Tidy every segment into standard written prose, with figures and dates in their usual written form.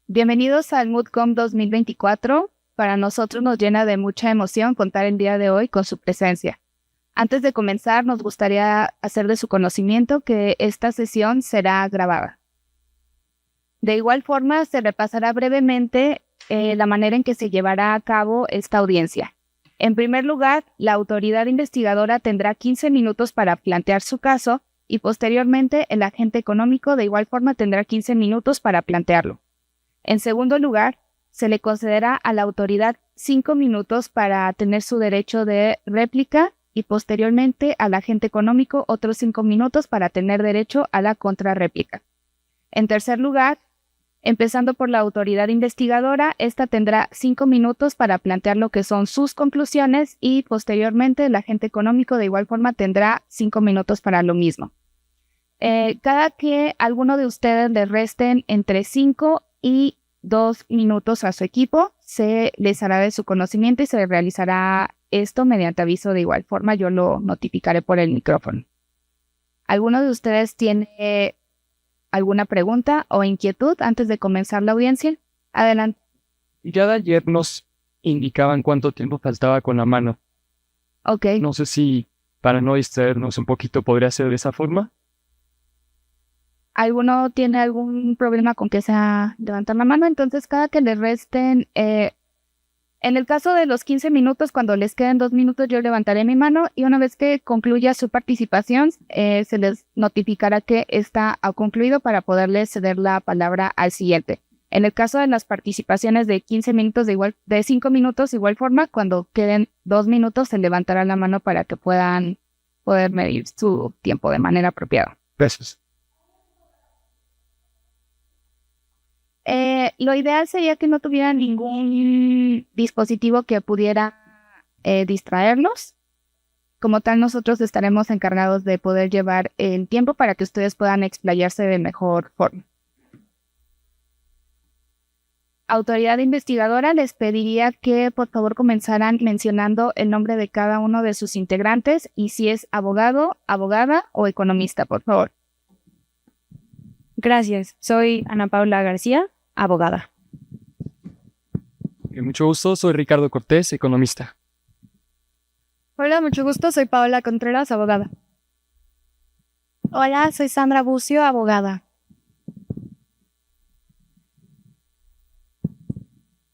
Bienvenidos al MoodCom 2024. Para nosotros nos llena de mucha emoción contar el día de hoy con su presencia. Antes de comenzar, nos gustaría hacer de su conocimiento que esta sesión será grabada. De igual forma, se repasará brevemente la manera en que se llevará a cabo esta audiencia. En primer lugar, la autoridad investigadora tendrá 15 minutos para plantear su caso y posteriormente el agente económico de igual forma tendrá 15 minutos para plantearlo. En segundo lugar, se le concederá a la autoridad 5 minutos para tener su derecho de réplica y posteriormente al agente económico otros 5 minutos para tener derecho a la contrarréplica. En tercer lugar, empezando por la autoridad investigadora, esta tendrá 5 minutos para plantear lo que son sus conclusiones y posteriormente el agente económico de igual forma tendrá 5 minutos para lo mismo. Cada que alguno de ustedes le resten entre 5 y 2 minutos a su equipo, se les hará de su conocimiento y se realizará esto mediante aviso de igual forma. Yo lo notificaré por el micrófono. ¿Alguno de ustedes tiene alguna pregunta o inquietud antes de comenzar la audiencia? Adelante. Ya de ayer nos indicaban cuánto tiempo faltaba con la mano. Ok. No sé si para no distraernos un poquito podría ser de esa forma. ¿Alguno tiene algún problema con que sea levantar la mano? Entonces, cada que le resten, en el caso de los 15 minutos, cuando les queden 2 minutos, yo levantaré mi mano y una vez que concluya su participación, se les notificará que ha concluido para poderles ceder la palabra al siguiente. En el caso de las participaciones de 15 minutos, de 5 minutos, de igual forma, cuando queden 2 minutos, se levantará la mano para que puedan poder medir su tiempo de manera apropiada. Gracias. Lo ideal sería que no tuvieran ningún dispositivo que pudiera distraerlos. Como tal, nosotros estaremos encargados de poder llevar el tiempo para que ustedes puedan explayarse de mejor forma. Autoridad investigadora, les pediría que por favor comenzaran mencionando el nombre de cada uno de sus integrantes y si es abogado, abogada o economista, por favor. Gracias. Soy Ana Paula García, abogada. Mucho gusto, soy Ricardo Cortés, economista. Hola, mucho gusto, soy Paola Contreras, abogada. Hola, soy Sandra Bucio, abogada.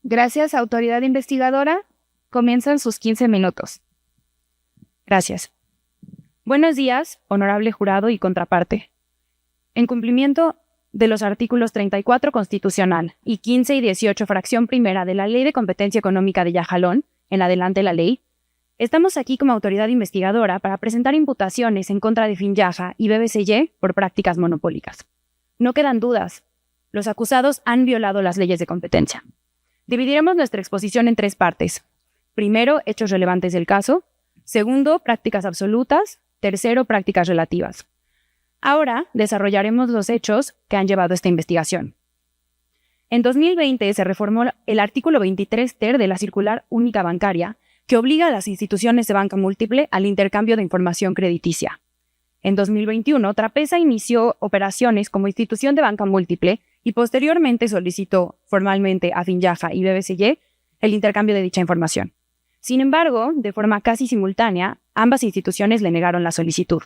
Gracias, autoridad investigadora. Comienzan sus 15 minutos. Gracias. Buenos días, honorable jurado y contraparte. En cumplimiento de los artículos 34 constitucional y 15 y 18 fracción primera de la Ley de Competencia Económica de Yajalón, en adelante la ley, estamos aquí como autoridad investigadora para presentar imputaciones en contra de Finyaja y BBCY por prácticas monopólicas. No quedan dudas, los acusados han violado las leyes de competencia. Dividiremos nuestra exposición en 3 partes. Primero, hechos relevantes del caso. Segundo, prácticas absolutas. Tercero, prácticas relativas. Ahora desarrollaremos los hechos que han llevado a esta investigación. En 2020 se reformó el artículo 23 ter de la Circular Única Bancaria, que obliga a las instituciones de banca múltiple al intercambio de información crediticia. En 2021, Trapeza inició operaciones como institución de banca múltiple y posteriormente solicitó formalmente a Finyaja y BBCY el intercambio de dicha información. Sin embargo, de forma casi simultánea, ambas instituciones le negaron la solicitud.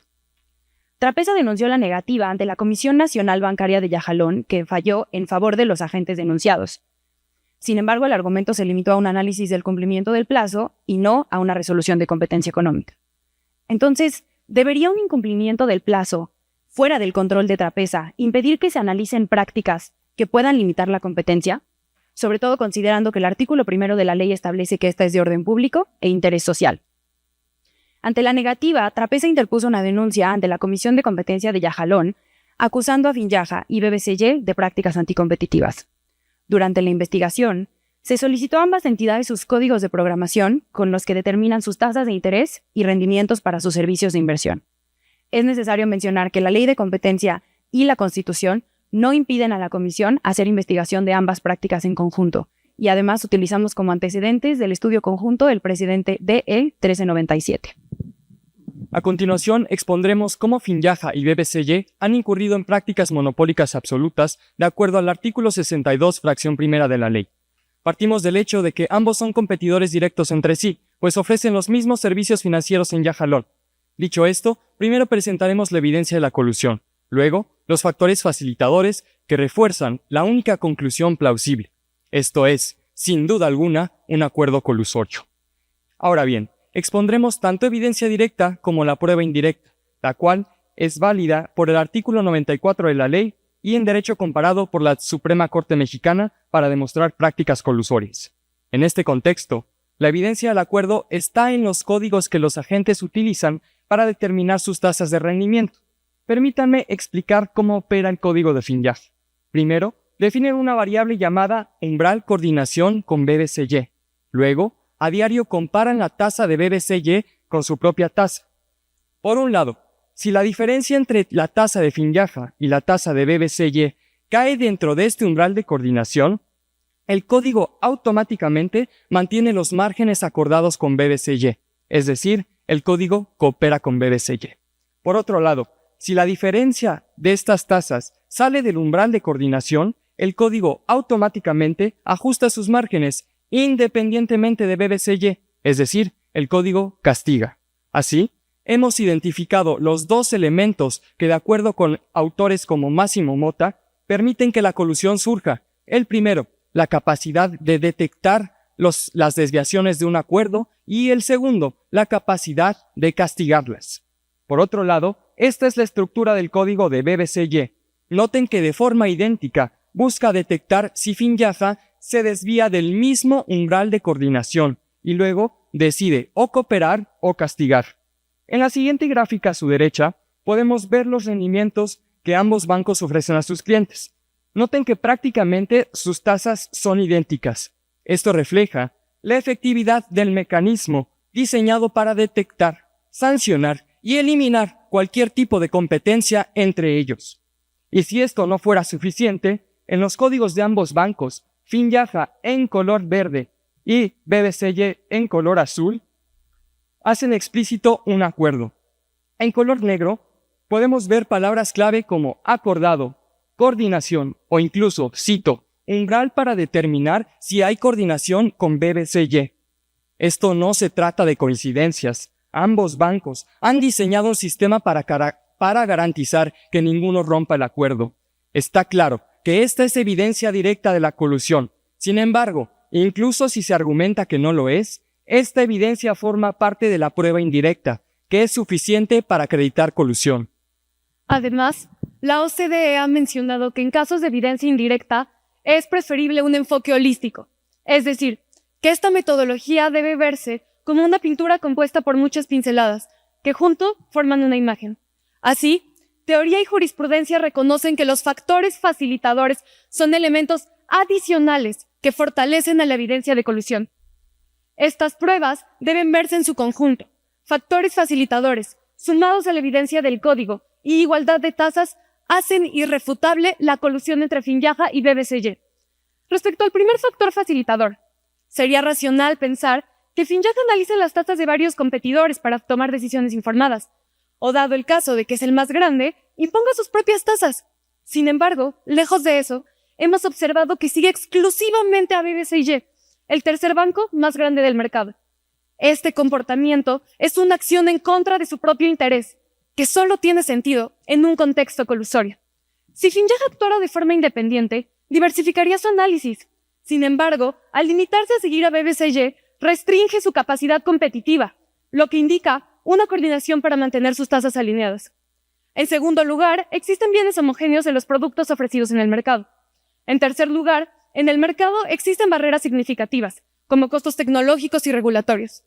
Trapeza denunció la negativa ante la Comisión Nacional Bancaria de Yajalón, que falló en favor de los agentes denunciados. Sin embargo, el argumento se limitó a un análisis del cumplimiento del plazo y no a una resolución de competencia económica. Entonces, ¿debería un incumplimiento del plazo, fuera del control de Trapeza, impedir que se analicen prácticas que puedan limitar la competencia? Sobre todo considerando que el artículo 1 de la ley establece que esta es de orden público e interés social. Ante la negativa, Trapeza interpuso una denuncia ante la Comisión de Competencia de Yajalón, acusando a Finyaja y BBCY de prácticas anticompetitivas. Durante la investigación, se solicitó a ambas entidades sus códigos de programación con los que determinan sus tasas de interés y rendimientos para sus servicios de inversión. Es necesario mencionar que la Ley de Competencia y la Constitución no impiden a la Comisión hacer investigación de ambas prácticas en conjunto, y además utilizamos como antecedentes del estudio conjunto el precedente DE 1397. A continuación, expondremos cómo Finyaja y BBCY han incurrido en prácticas monopólicas absolutas de acuerdo al artículo 62, fracción primera de la ley. Partimos del hecho de que ambos son competidores directos entre sí, pues ofrecen los mismos servicios financieros en Yajalón. Dicho esto, primero presentaremos la evidencia de la colusión, luego, los factores facilitadores que refuerzan la única conclusión plausible. Esto es, sin duda alguna, un acuerdo colusorio. Ahora bien, expondremos tanto evidencia directa como la prueba indirecta, la cual es válida por el artículo 94 de la ley y en derecho comparado por la Suprema Corte Mexicana para demostrar prácticas colusorias. En este contexto, la evidencia del acuerdo está en los códigos que los agentes utilizan para determinar sus tasas de rendimiento. Permítanme explicar cómo opera el código de Finyaja. Primero, definen una variable llamada umbral coordinación con BBCY. Luego, a diario comparan la tasa de BBCY con su propia tasa. Por un lado, si la diferencia entre la tasa de Finyaja y la tasa de BBCY cae dentro de este umbral de coordinación, el código automáticamente mantiene los márgenes acordados con BBCY, es decir, el código coopera con BBCY. Por otro lado, si la diferencia de estas tasas sale del umbral de coordinación, el código automáticamente ajusta sus márgenes independientemente de BBCY, es decir, el código castiga. Así, hemos identificado los dos elementos que, de acuerdo con autores como Máximo Mota, permiten que la colusión surja. El primero, la capacidad de detectar las desviaciones de un acuerdo, y el segundo, la capacidad de castigarlas. Por otro lado, esta es la estructura del código de BBCY. Noten que de forma idéntica busca detectar si Finyaja se desvía del mismo umbral de coordinación y luego decide o cooperar o castigar. En la siguiente gráfica a su derecha podemos ver los rendimientos que ambos bancos ofrecen a sus clientes. Noten que prácticamente sus tasas son idénticas. Esto refleja la efectividad del mecanismo diseñado para detectar, sancionar y eliminar cualquier tipo de competencia entre ellos. Y si esto no fuera suficiente, en los códigos de ambos bancos, Finyaja en color verde y BBCY en color azul, hacen explícito un acuerdo. En color negro, podemos ver palabras clave como acordado, coordinación o incluso, cito, umbral para determinar si hay coordinación con BBCY. Esto no se trata de coincidencias. Ambos bancos han diseñado un sistema para garantizar que ninguno rompa el acuerdo. Está claro que esta es evidencia directa de la colusión. Sin embargo, incluso si se argumenta que no lo es, esta evidencia forma parte de la prueba indirecta, que es suficiente para acreditar colusión. Además, la OCDE ha mencionado que en casos de evidencia indirecta es preferible un enfoque holístico, es decir, que esta metodología debe verse como una pintura compuesta por muchas pinceladas, que junto forman una imagen. Así, teoría y jurisprudencia reconocen que los factores facilitadores son elementos adicionales que fortalecen a la evidencia de colusión. Estas pruebas deben verse en su conjunto. Factores facilitadores, sumados a la evidencia del código y igualdad de tasas, hacen irrefutable la colusión entre Finyaja y BBCY. Respecto al primer factor facilitador, sería racional pensar que Finyaja analice las tasas de varios competidores para tomar decisiones informadas, o dado el caso de que es el más grande, imponga sus propias tasas. Sin embargo, lejos de eso, hemos observado que sigue exclusivamente a BBCY, el tercer banco más grande del mercado. Este comportamiento es una acción en contra de su propio interés, que solo tiene sentido en un contexto colusorio. Si Finyaja actuara de forma independiente, diversificaría su análisis. Sin embargo, al limitarse a seguir a BBCY, restringe su capacidad competitiva, lo que indica una coordinación para mantener sus tasas alineadas. En segundo lugar, existen bienes homogéneos en los productos ofrecidos en el mercado. En tercer lugar, en el mercado existen barreras significativas, como costos tecnológicos y regulatorios.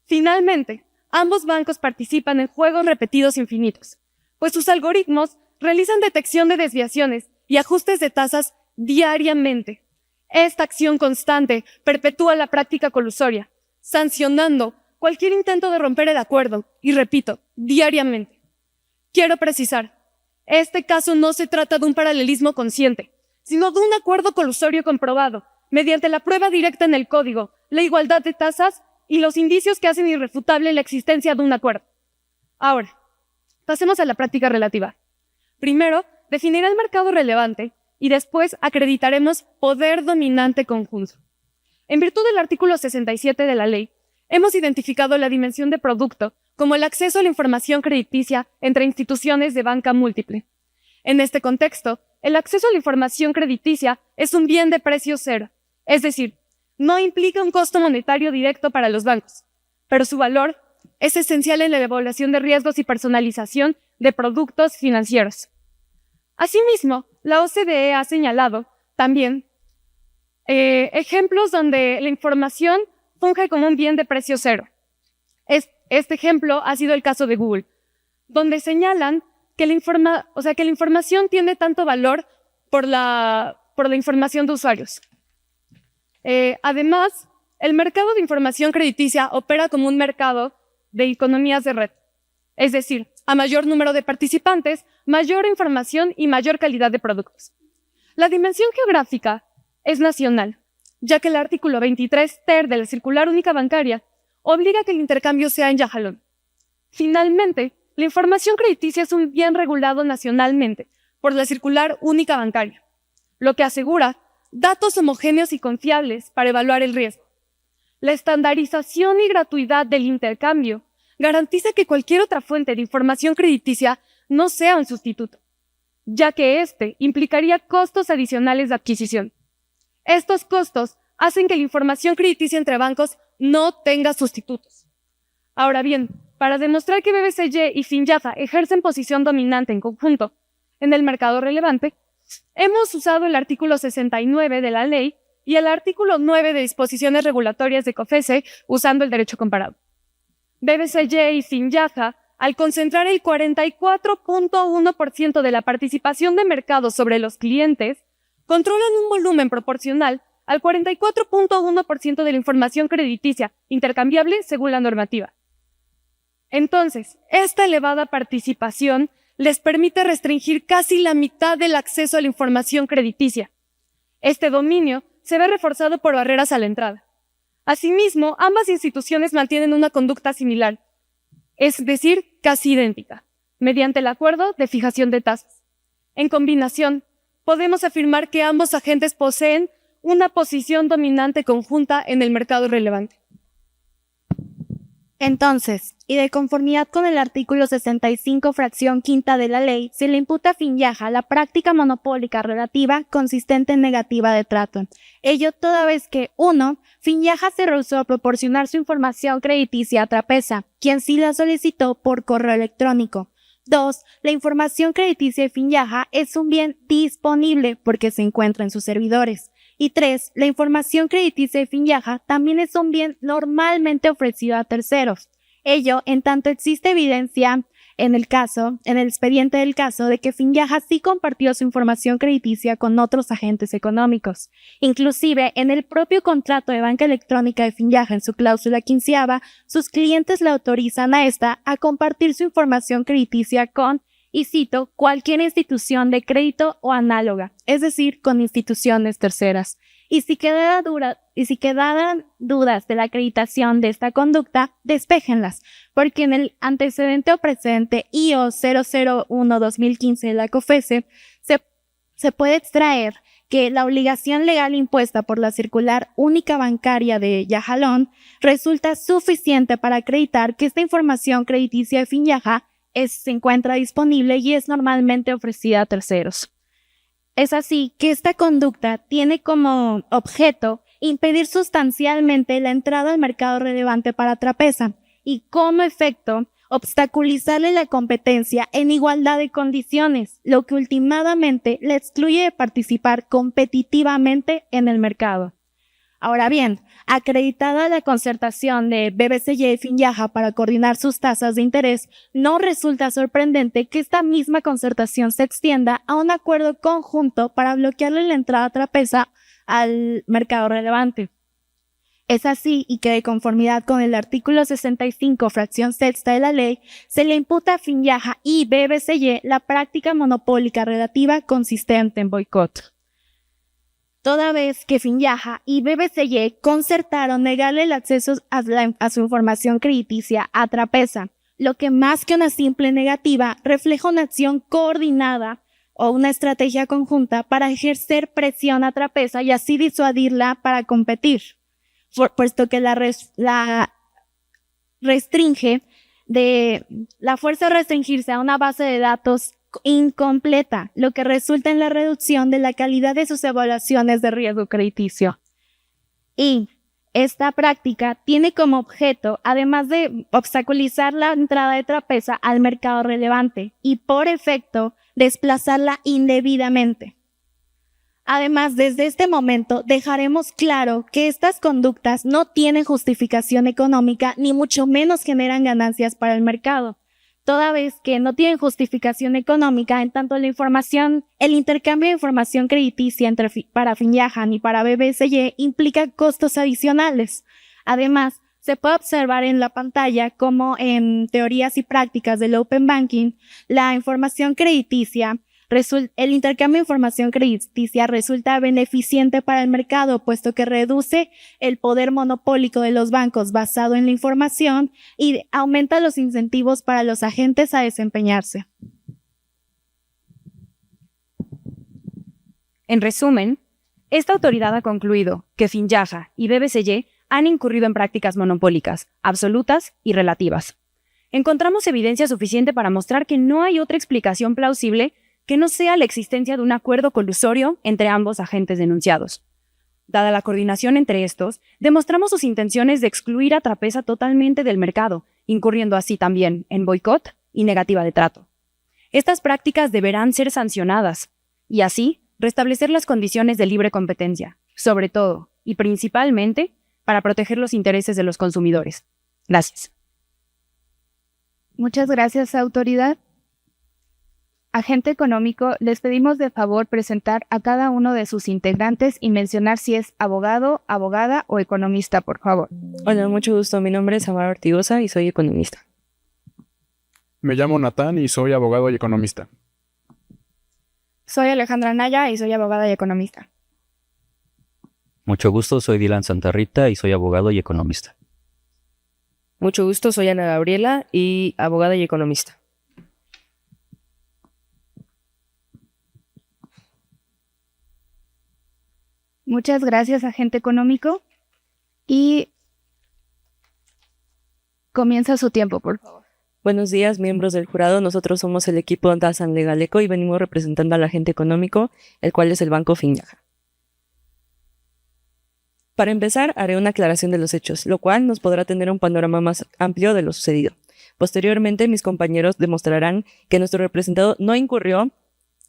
Finalmente, ambos bancos participan en juegos repetidos infinitos, pues sus algoritmos realizan detección de desviaciones y ajustes de tasas diariamente. Esta acción constante perpetúa la práctica colusoria, sancionando cualquier intento de romper el acuerdo, y repito, diariamente. Quiero precisar, este caso no se trata de un paralelismo consciente, sino de un acuerdo colusorio comprobado, mediante la prueba directa en el código, la igualdad de tasas y los indicios que hacen irrefutable la existencia de un acuerdo. Ahora, pasemos a la práctica relativa. Primero, definirá el mercado relevante y después acreditaremos poder dominante conjunto. En virtud del artículo 67 de la ley, hemos identificado la dimensión de producto como el acceso a la información crediticia entre instituciones de banca múltiple. En este contexto, el acceso a la información crediticia es un bien de precio cero, es decir, no implica un costo monetario directo para los bancos, pero su valor es esencial en la evaluación de riesgos y personalización de productos financieros. Asimismo, la OCDE ha señalado también ejemplos donde la información funge como un bien de precio cero. Este ejemplo ha sido el caso de Google, donde señalan que la información tiene tanto valor por la información de usuarios. Además, el mercado de información crediticia opera como un mercado de economías de red. Es decir, a mayor número de participantes, mayor información y mayor calidad de productos. La dimensión geográfica es nacional, ya que el artículo 23 ter de la Circular Única Bancaria obliga a que el intercambio sea en Yajalón. Finalmente, la información crediticia es un bien regulado nacionalmente por la Circular Única Bancaria, lo que asegura datos homogéneos y confiables para evaluar el riesgo. La estandarización y gratuidad del intercambio garantiza que cualquier otra fuente de información crediticia no sea un sustituto, ya que este implicaría costos adicionales de adquisición. Estos costos hacen que la información crediticia entre bancos no tenga sustitutos. Ahora bien, para demostrar que BBCY y Finyaja ejercen posición dominante en conjunto en el mercado relevante, hemos usado el artículo 69 de la ley y el artículo 9 de disposiciones regulatorias de COFECE usando el derecho comparado. BBCY y Finyaja, al concentrar el 44.1% de la participación de mercado sobre los clientes, controlan un volumen proporcional al 44.1% de la información crediticia intercambiable según la normativa. Entonces, esta elevada participación les permite restringir casi la mitad del acceso a la información crediticia. Este dominio se ve reforzado por barreras a la entrada. Asimismo, ambas instituciones mantienen una conducta similar, es decir, casi idéntica, mediante el acuerdo de fijación de tasas. En combinación, podemos afirmar que ambos agentes poseen una posición dominante conjunta en el mercado relevante. Entonces, y de conformidad con el artículo 65, fracción quinta de la ley, se le imputa a Finyaja la práctica monopólica relativa consistente en negativa de trato. Ello toda vez que 1. Finyaja se rehusó a proporcionar su información crediticia a Trapeza, quien sí la solicitó por correo electrónico. 2. La información crediticia de Finyaja es un bien disponible porque se encuentra en sus servidores. Y 3. La información crediticia de Finyaja también es un bien normalmente ofrecido a terceros. Ello en tanto existe evidencia en el expediente del caso de que Finyaja sí compartió su información crediticia con otros agentes económicos. Inclusive, en el propio contrato de banca electrónica de Finyaja, en su cláusula 15ª, sus clientes le autorizan a esta a compartir su información crediticia con, y cito, cualquier institución de crédito o análoga, es decir, con instituciones terceras. Y si quedaran dudas de la acreditación de esta conducta, despéjenlas, porque en el antecedente o precedente IO 001-2015 de la COFECE se puede extraer que la obligación legal impuesta por la Circular Única Bancaria de Yajalón resulta suficiente para acreditar que esta información crediticia de Finyaja se encuentra disponible y es normalmente ofrecida a terceros. Es así que esta conducta tiene como objeto impedir sustancialmente la entrada al mercado relevante para Trapeza y como efecto obstaculizarle la competencia en igualdad de condiciones, lo que últimamente le excluye de participar competitivamente en el mercado. Ahora bien, acreditada la concertación de BBCY y Finyaja para coordinar sus tasas de interés, no resulta sorprendente que esta misma concertación se extienda a un acuerdo conjunto para bloquearle la entrada a Trapeza al mercado relevante. Es así y que de conformidad con el artículo 65, fracción sexta de la ley, se le imputa a Finyaja y BBCY la práctica monopólica relativa consistente en boicot. Toda vez que Finyaja y BBCY concertaron negarle el acceso a su información crediticia a Trapeza, lo que más que una simple negativa refleja una acción coordinada o una estrategia conjunta para ejercer presión a Trapeza y así disuadirla para competir, puesto que la fuerza a restringirse a una base de datos incompleta, lo que resulta en la reducción de la calidad de sus evaluaciones de riesgo crediticio. Y esta práctica tiene como objeto, además de obstaculizar la entrada de Trapeza al mercado relevante y, por efecto, desplazarla indebidamente. Además, desde este momento dejaremos claro que estas conductas no tienen justificación económica ni mucho menos generan ganancias para el mercado, toda vez que no tienen justificación económica en tanto el intercambio de información crediticia para Finjahan y para BBSY implica costos adicionales. Además, se puede observar en la pantalla cómo en teorías y prácticas del Open Banking, el intercambio de información crediticia resulta beneficiente para el mercado, puesto que reduce el poder monopólico de los bancos basado en la información y aumenta los incentivos para los agentes a desempeñarse. En resumen, esta autoridad ha concluido que Finjaha y BBSY han incurrido en prácticas monopólicas, absolutas y relativas. Encontramos evidencia suficiente para mostrar que no hay otra explicación plausible que no sea la existencia de un acuerdo colusorio entre ambos agentes denunciados. Dada la coordinación entre estos, demostramos sus intenciones de excluir a Trapeza totalmente del mercado, incurriendo así también en boicot y negativa de trato. Estas prácticas deberán ser sancionadas y así restablecer las condiciones de libre competencia, sobre todo y principalmente para proteger los intereses de los consumidores. Gracias. Muchas gracias, autoridad. Agente económico, les pedimos de favor presentar a cada uno de sus integrantes y mencionar si es abogado, abogada o economista, por favor. Hola, mucho gusto. Mi nombre es Amara Ortigosa y soy economista. Me llamo Natán y soy abogado y economista. Soy Alejandra Naya y soy abogada y economista. Mucho gusto, soy Dylan Santa Rita y soy abogado y economista. Mucho gusto, soy Ana Gabriela y abogada y economista. Muchas gracias, agente económico. Y comienza su tiempo, por favor. Buenos días, miembros del jurado. Nosotros somos el equipo Dasan Legal Eco y venimos representando al agente económico, el cual es el Banco Finjaha. Para empezar, haré una aclaración de los hechos, lo cual nos podrá tener un panorama más amplio de lo sucedido. Posteriormente, mis compañeros demostrarán que nuestro representado no incurrió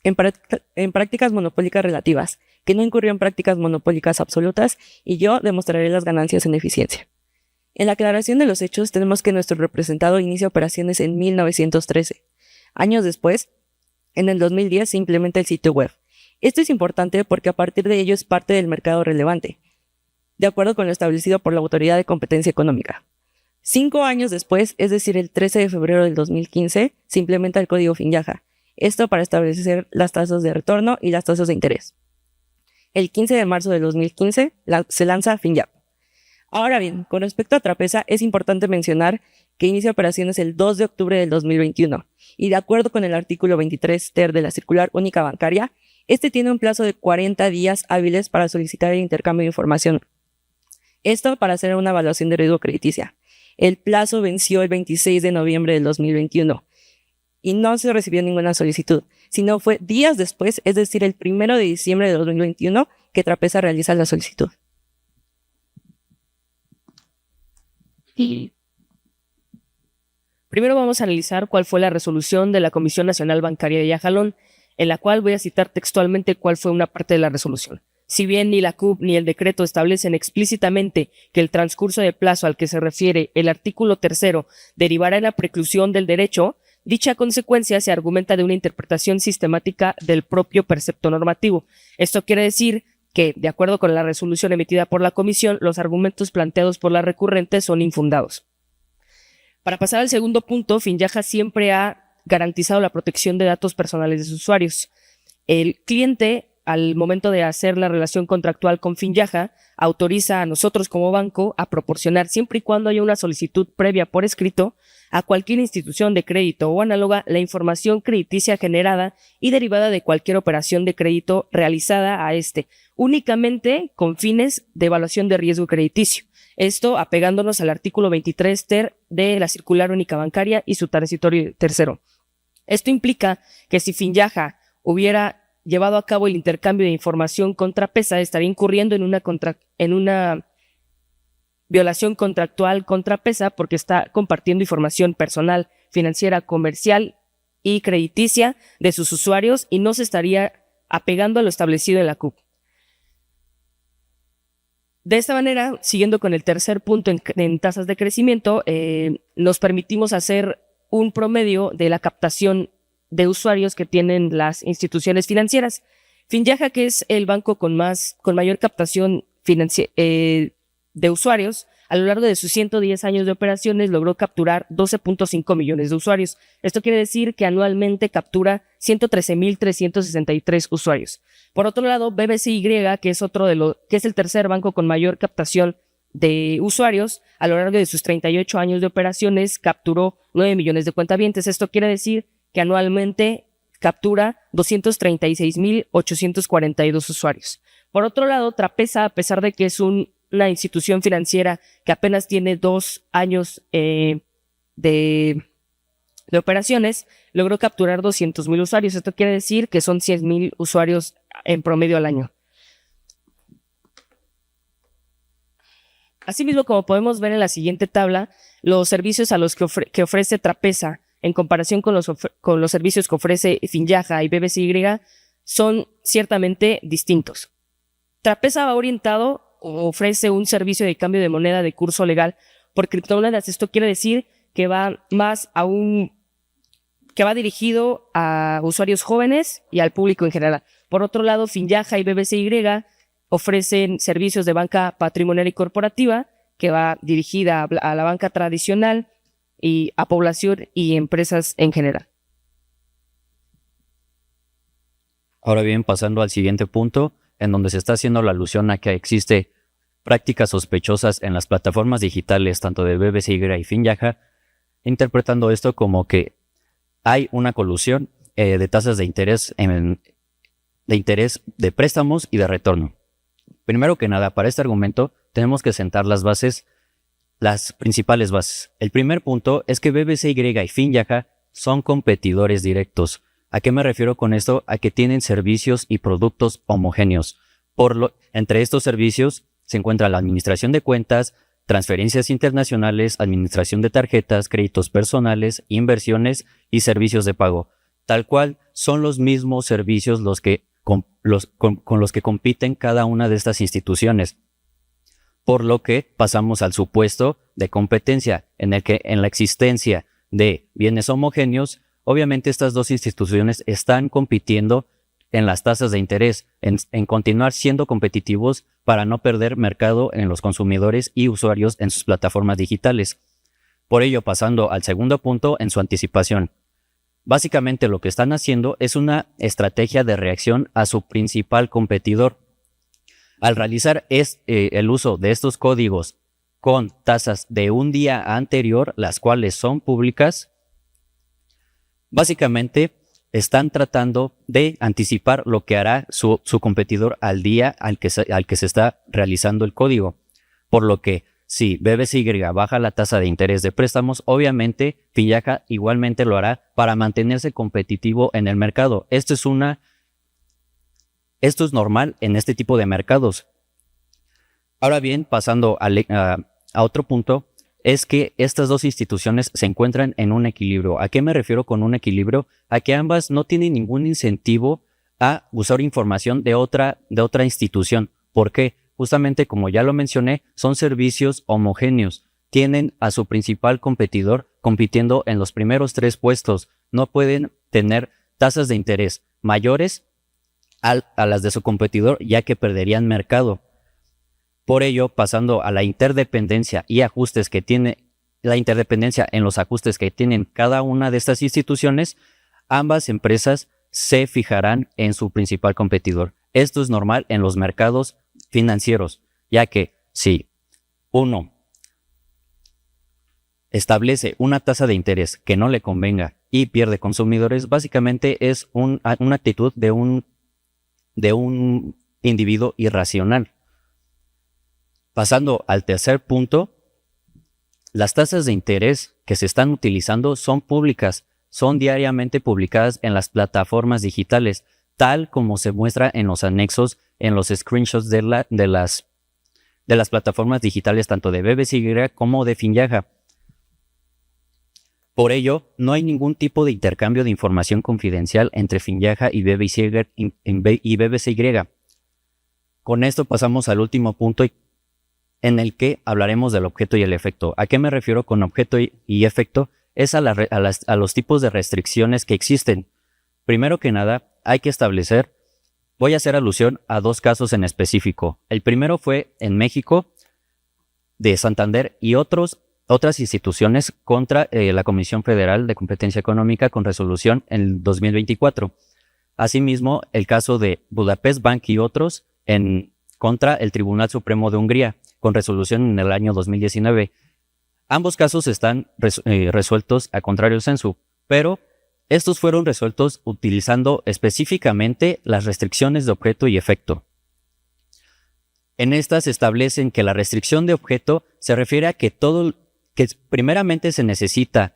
en prácticas monopólicas relativas, que no incurrió en prácticas monopólicas absolutas, y yo demostraré las ganancias en eficiencia. En la aclaración de los hechos tenemos que nuestro representado inicia operaciones en 1913. Años después, en el 2010 se implementa el sitio web. Esto es importante porque a partir de ello es parte del mercado relevante, de acuerdo con lo establecido por la Autoridad de Competencia Económica. 5 años después, es decir, el 13 de febrero del 2015, se implementa el Código Finjaha. Esto para establecer las tasas de retorno y las tasas de interés. El 15 de marzo del 2015 se lanza Finjap. Ahora bien, con respecto a Trapeza, es importante mencionar que inicia operaciones el 2 de octubre del 2021 y de acuerdo con el artículo 23 ter de la Circular Única Bancaria, este tiene un plazo de 40 días hábiles para solicitar el intercambio de información. Esto para hacer una evaluación de riesgo crediticia. El plazo venció el 26 de noviembre del 2021 y no se recibió ninguna solicitud, sino fue días después, es decir, el 1 de diciembre de 2021, que Trapeza realiza la solicitud. Primero vamos a analizar cuál fue la resolución de la Comisión Nacional Bancaria de Yajalón, en la cual voy a citar textualmente cuál fue una parte de la resolución. Si bien ni la CUP ni el decreto establecen explícitamente que el transcurso de plazo al que se refiere el artículo 3 derivará en la preclusión del derecho, dicha consecuencia se argumenta de una interpretación sistemática del propio precepto normativo. Esto quiere decir que, de acuerdo con la resolución emitida por la Comisión, los argumentos planteados por la recurrente son infundados. Para pasar al segundo punto, Finjaha siempre ha garantizado la protección de datos personales de sus usuarios. El cliente al momento de hacer la relación contractual con Finyaja, autoriza a nosotros como banco a proporcionar, siempre y cuando haya una solicitud previa por escrito, a cualquier institución de crédito o análoga la información crediticia generada y derivada de cualquier operación de crédito realizada a únicamente con fines de evaluación de riesgo crediticio. Esto apegándonos al artículo 23 ter de la Circular Única Bancaria y su transitorio tercero. Esto implica que si Finyaja hubiera llevado a cabo el intercambio de información contra PESA, estaría incurriendo en una violación contractual contra PESA porque está compartiendo información personal, financiera, comercial y crediticia de sus usuarios y no se estaría apegando a lo establecido en la CUP. De esta manera, siguiendo con el tercer punto en tasas de crecimiento, nos permitimos hacer un promedio de la captación de usuarios que tienen las instituciones financieras. Finyaja, que es el banco con mayor captación de usuarios, a lo largo de sus 110 años de operaciones logró capturar 12.5 millones de usuarios. Esto quiere decir que anualmente captura 113.363 usuarios. Por otro lado, BBCY, que es el tercer banco con mayor captación de usuarios, a lo largo de sus 38 años de operaciones capturó 9 millones de cuentavientes. Esto quiere decir que anualmente captura 236.842 usuarios. Por otro lado, Trapesa, a pesar de que es una institución financiera que apenas tiene 2 años de operaciones, logró capturar 200.000 usuarios. Esto quiere decir que son 100.000 usuarios en promedio al año. Asimismo, como podemos ver en la siguiente tabla, los servicios a los que ofrece Trapesa en comparación con los servicios que ofrece Finyaja y BBCY son ciertamente distintos. Trapesa va orientado o ofrece un servicio de cambio de moneda de curso legal por criptomonedas. Esto quiere decir que va dirigido a usuarios jóvenes y al público en general. Por otro lado, Finyaja y BBCY ofrecen servicios de banca patrimonial y corporativa que va dirigida a la banca tradicional y a población y empresas en general. Ahora bien, pasando al siguiente punto, en donde se está haciendo la alusión a que existe prácticas sospechosas en las plataformas digitales tanto de BBCY y Finyaja, interpretando esto como que hay una colusión de tasas de interés de préstamos y de retorno. Primero que nada, para este argumento tenemos que sentar las principales bases. El primer punto es que BBCY y Finyaja son competidores directos. ¿A qué me refiero con esto? A que tienen servicios y productos homogéneos. Entre estos servicios se encuentra la administración de cuentas, transferencias internacionales, administración de tarjetas, créditos personales, inversiones y servicios de pago. Tal cual son los mismos servicios con los que compiten cada una de estas instituciones. Por lo que pasamos al supuesto de competencia, en el que en la existencia de bienes homogéneos, obviamente estas dos instituciones están compitiendo en las tasas de interés, en continuar siendo competitivos para no perder mercado en los consumidores y usuarios en sus plataformas digitales. Por ello, pasando al segundo punto, en su anticipación. Básicamente lo que están haciendo es una estrategia de reacción a su principal competidor. Al realizar el uso de estos códigos con tasas de un día anterior, las cuales son públicas, básicamente están tratando de anticipar lo que hará su competidor al día al que se está realizando el código. Por lo que si BBCY baja la tasa de interés de préstamos, obviamente Finyaja igualmente lo hará para mantenerse competitivo en el mercado. Esto es normal en este tipo de mercados. Ahora bien, pasando a otro punto, es que estas dos instituciones se encuentran en un equilibrio. ¿A qué me refiero con un equilibrio? A que ambas no tienen ningún incentivo a usar información de otra institución. ¿Por qué? Justamente como ya lo mencioné, son servicios homogéneos. Tienen a su principal competidor compitiendo en los primeros 3 puestos. No pueden tener tasas de interés mayores a las de su competidor, ya que perderían mercado. Por ello, pasando a la interdependencia y ajustes que tiene la interdependencia en los ajustes que tienen cada una de estas instituciones, ambas empresas se fijarán en su principal competidor. Esto es normal en los mercados financieros, ya que si uno establece una tasa de interés que no le convenga y pierde consumidores, básicamente es una actitud de un individuo irracional. Pasando al tercer punto, las tasas de interés que se están utilizando son públicas, son diariamente publicadas en las plataformas digitales, tal como se muestra en los anexos, en los screenshots de las plataformas digitales tanto de BBCY como de Finjaja. Por ello, no hay ningún tipo de intercambio de información confidencial entre Finjaja y BBCY. Con esto pasamos al último punto en el que hablaremos del objeto y el efecto. ¿A qué me refiero con objeto y efecto? Es a los tipos de restricciones que existen. Primero que nada, hay que establecer, voy a hacer alusión a 2 casos en específico. El primero fue en México, de Santander y otras instituciones contra la Comisión Federal de Competencia Económica con resolución en 2024. Asimismo, el caso de Budapest Bank y otros contra el Tribunal Supremo de Hungría con resolución en el año 2019. Ambos casos están resueltos a contrario sensu, pero estos fueron resueltos utilizando específicamente las restricciones de objeto y efecto. En estas establecen que la restricción de objeto se refiere a que primeramente se necesita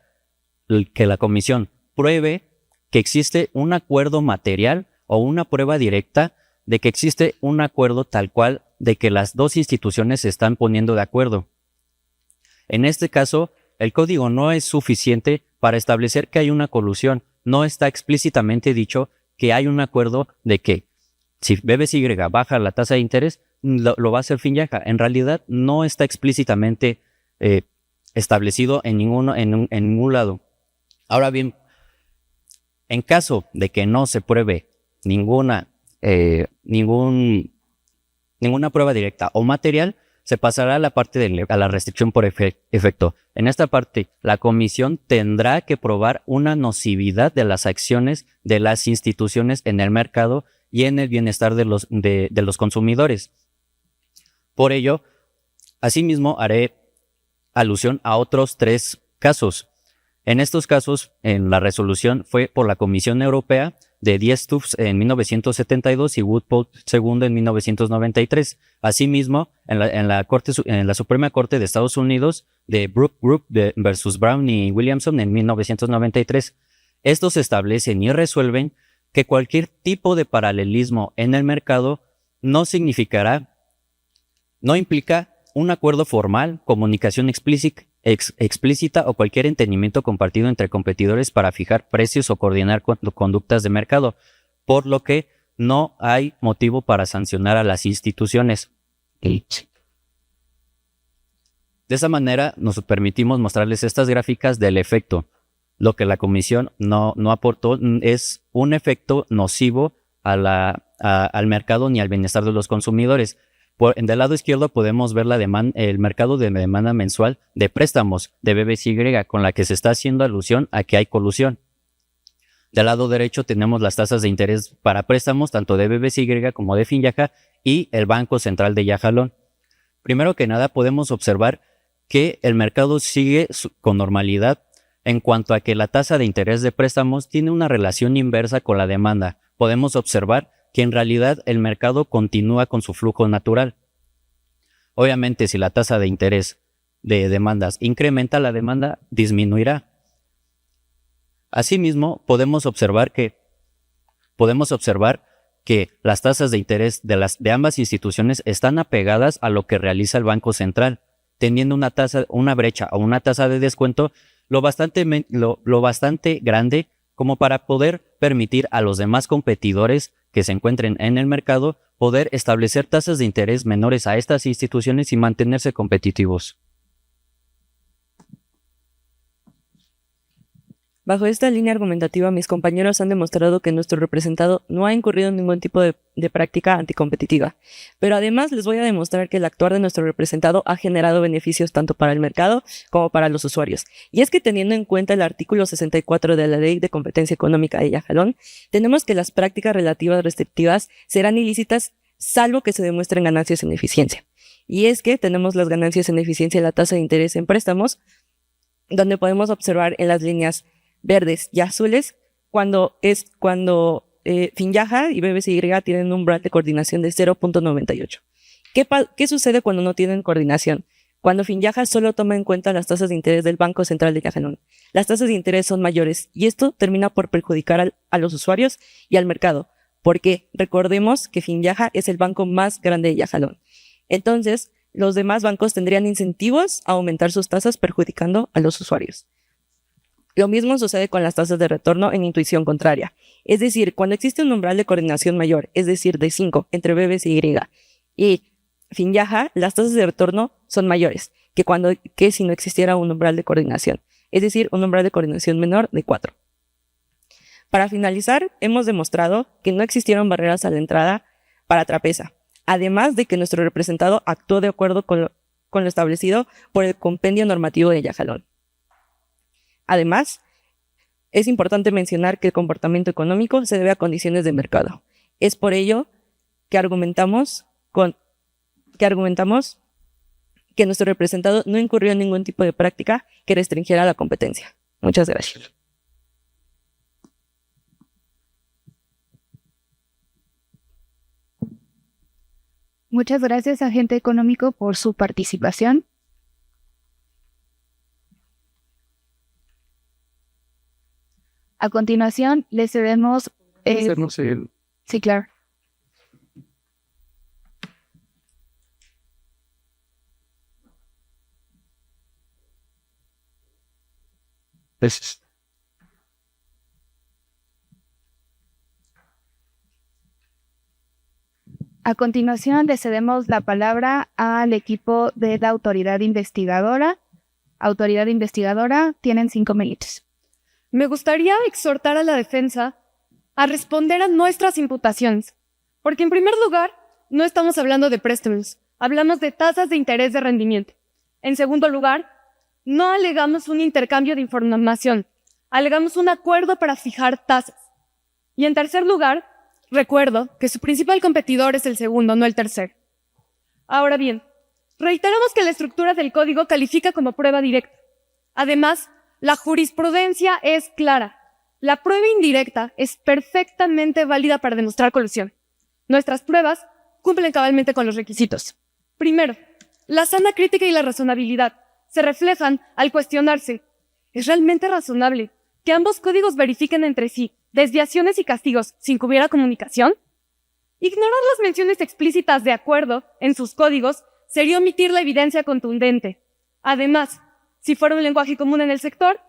que la comisión pruebe que existe un acuerdo material o una prueba directa de que existe un acuerdo tal cual de que las 2 instituciones se están poniendo de acuerdo. En este caso, el código no es suficiente para establecer que hay una colusión. No está explícitamente dicho que hay un acuerdo de que si BBCY baja la tasa de interés, lo va a hacer Finjaja. En realidad no está explícitamente establecido en ningún lado. Ahora bien, en caso de que no se pruebe ninguna prueba directa o material, se pasará a la parte a la restricción por efecto. En esta parte, la comisión tendrá que probar una nocividad de las acciones de las instituciones en el mercado y en el bienestar de los consumidores. Por ello, asimismo, haré alusión a otros 3 casos. En estos casos, en la resolución fue por la Comisión Europea de Diestufs en 1972 y Woodpole II en 1993. Asimismo, en la Suprema Corte de Estados Unidos de Brook Group versus Brown y Williamson en 1993. Estos establecen y resuelven que cualquier tipo de paralelismo en el mercado no implica un acuerdo formal, comunicación explícita o cualquier entendimiento compartido entre competidores para fijar precios o coordinar conductas de mercado, por lo que no hay motivo para sancionar a las instituciones. De esa manera nos permitimos mostrarles estas gráficas del efecto. Lo que la comisión no aportó es un efecto nocivo al mercado ni al bienestar de los consumidores. Del lado izquierdo podemos ver el mercado de demanda mensual de préstamos de BBCY, con la que se está haciendo alusión a que hay colusión. Del lado derecho tenemos las tasas de interés para préstamos tanto de BBCY como de Finjaja y el Banco Central de Yajalón. Primero que nada podemos observar que el mercado sigue con normalidad en cuanto a que la tasa de interés de préstamos tiene una relación inversa con la demanda. Podemos observar que en realidad el mercado continúa con su flujo natural. Obviamente, si la tasa de interés de demandas incrementa, la demanda disminuirá. Asimismo, podemos observar que las tasas de interés de ambas instituciones están apegadas a lo que realiza el Banco Central, teniendo una brecha o una tasa de descuento lo bastante grande como para poder permitir a los demás competidores que se encuentren en el mercado poder establecer tasas de interés menores a estas instituciones y mantenerse competitivos. Bajo esta línea argumentativa, mis compañeros han demostrado que nuestro representado no ha incurrido en ningún tipo de práctica anticompetitiva. Pero además les voy a demostrar que el actuar de nuestro representado ha generado beneficios tanto para el mercado como para los usuarios. Y es que teniendo en cuenta el artículo 64 de la Ley de Competencia Económica de Yajalón, tenemos que las prácticas relativas restrictivas serán ilícitas salvo que se demuestren ganancias en eficiencia. Y es que tenemos las ganancias en eficiencia de la tasa de interés en préstamos, donde podemos observar en las líneas verdes y azules cuando Finyaja y BBCY tienen un umbral de coordinación de 0.98. ¿Qué sucede cuando no tienen coordinación? Cuando Finyaja solo toma en cuenta las tasas de interés del Banco Central de Yajalón. Las tasas de interés son mayores y esto termina por perjudicar a los usuarios y al mercado, porque recordemos que Finyaja es el banco más grande de Yajalón. Entonces, los demás bancos tendrían incentivos a aumentar sus tasas perjudicando a los usuarios. Lo mismo sucede con las tasas de retorno en intuición contraria. Es decir, cuando existe un umbral de coordinación mayor, es decir, de 5 entre BBCY y Finyaja, las tasas de retorno son mayores que si no existiera un umbral de coordinación. Es decir, un umbral de coordinación menor de 4. Para finalizar, hemos demostrado que no existieron barreras a la entrada para Trapeza, además de que nuestro representado actuó de acuerdo con lo establecido por el compendio normativo de Yajalón. Además, es importante mencionar que el comportamiento económico se debe a condiciones de mercado. Es por ello que argumentamos que nuestro representado no incurrió en ningún tipo de práctica que restringiera la competencia. Muchas gracias. Muchas gracias, agente económico, por su participación. A continuación, le cedemos... Sí, claro. A continuación, le cedemos la palabra al equipo de la autoridad investigadora. Autoridad investigadora, tienen 5 minutos. Me gustaría exhortar a la defensa a responder a nuestras imputaciones, porque en primer lugar, no estamos hablando de préstamos, hablamos de tasas de interés de rendimiento. En segundo lugar, no alegamos un intercambio de información, alegamos un acuerdo para fijar tasas. Y en tercer lugar, recuerdo que su principal competidor es el segundo, no el tercero. Ahora bien, reiteramos que la estructura del código califica como prueba directa. Además, la jurisprudencia es clara. La prueba indirecta es perfectamente válida para demostrar colusión. Nuestras pruebas cumplen cabalmente con los requisitos. Primero, la sana crítica y la razonabilidad se reflejan al cuestionarse. ¿Es realmente razonable que ambos códigos verifiquen entre sí desviaciones y castigos sin que hubiera comunicación? Ignorar las menciones explícitas de acuerdo en sus códigos sería omitir la evidencia contundente. Además, si fuera un lenguaje común en el sector,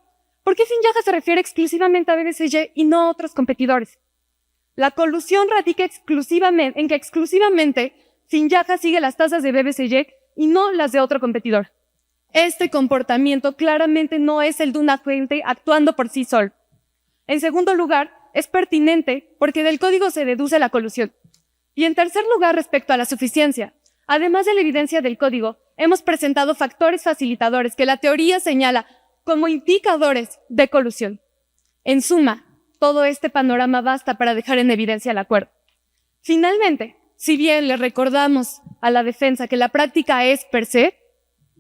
¿por qué Finyaja se refiere exclusivamente a BBCY y no a otros competidores? La colusión radica en que exclusivamente Finyaja sigue las tasas de BBCY y no las de otro competidor. Este comportamiento claramente no es el de un agente actuando por sí solo. En segundo lugar, es pertinente porque del código se deduce la colusión. Y en tercer lugar, respecto a la suficiencia, además de la evidencia del código, hemos presentado factores facilitadores que la teoría señala como indicadores de colusión. En suma, todo este panorama basta para dejar en evidencia el acuerdo. Finalmente, si bien le recordamos a la defensa que la práctica es per se,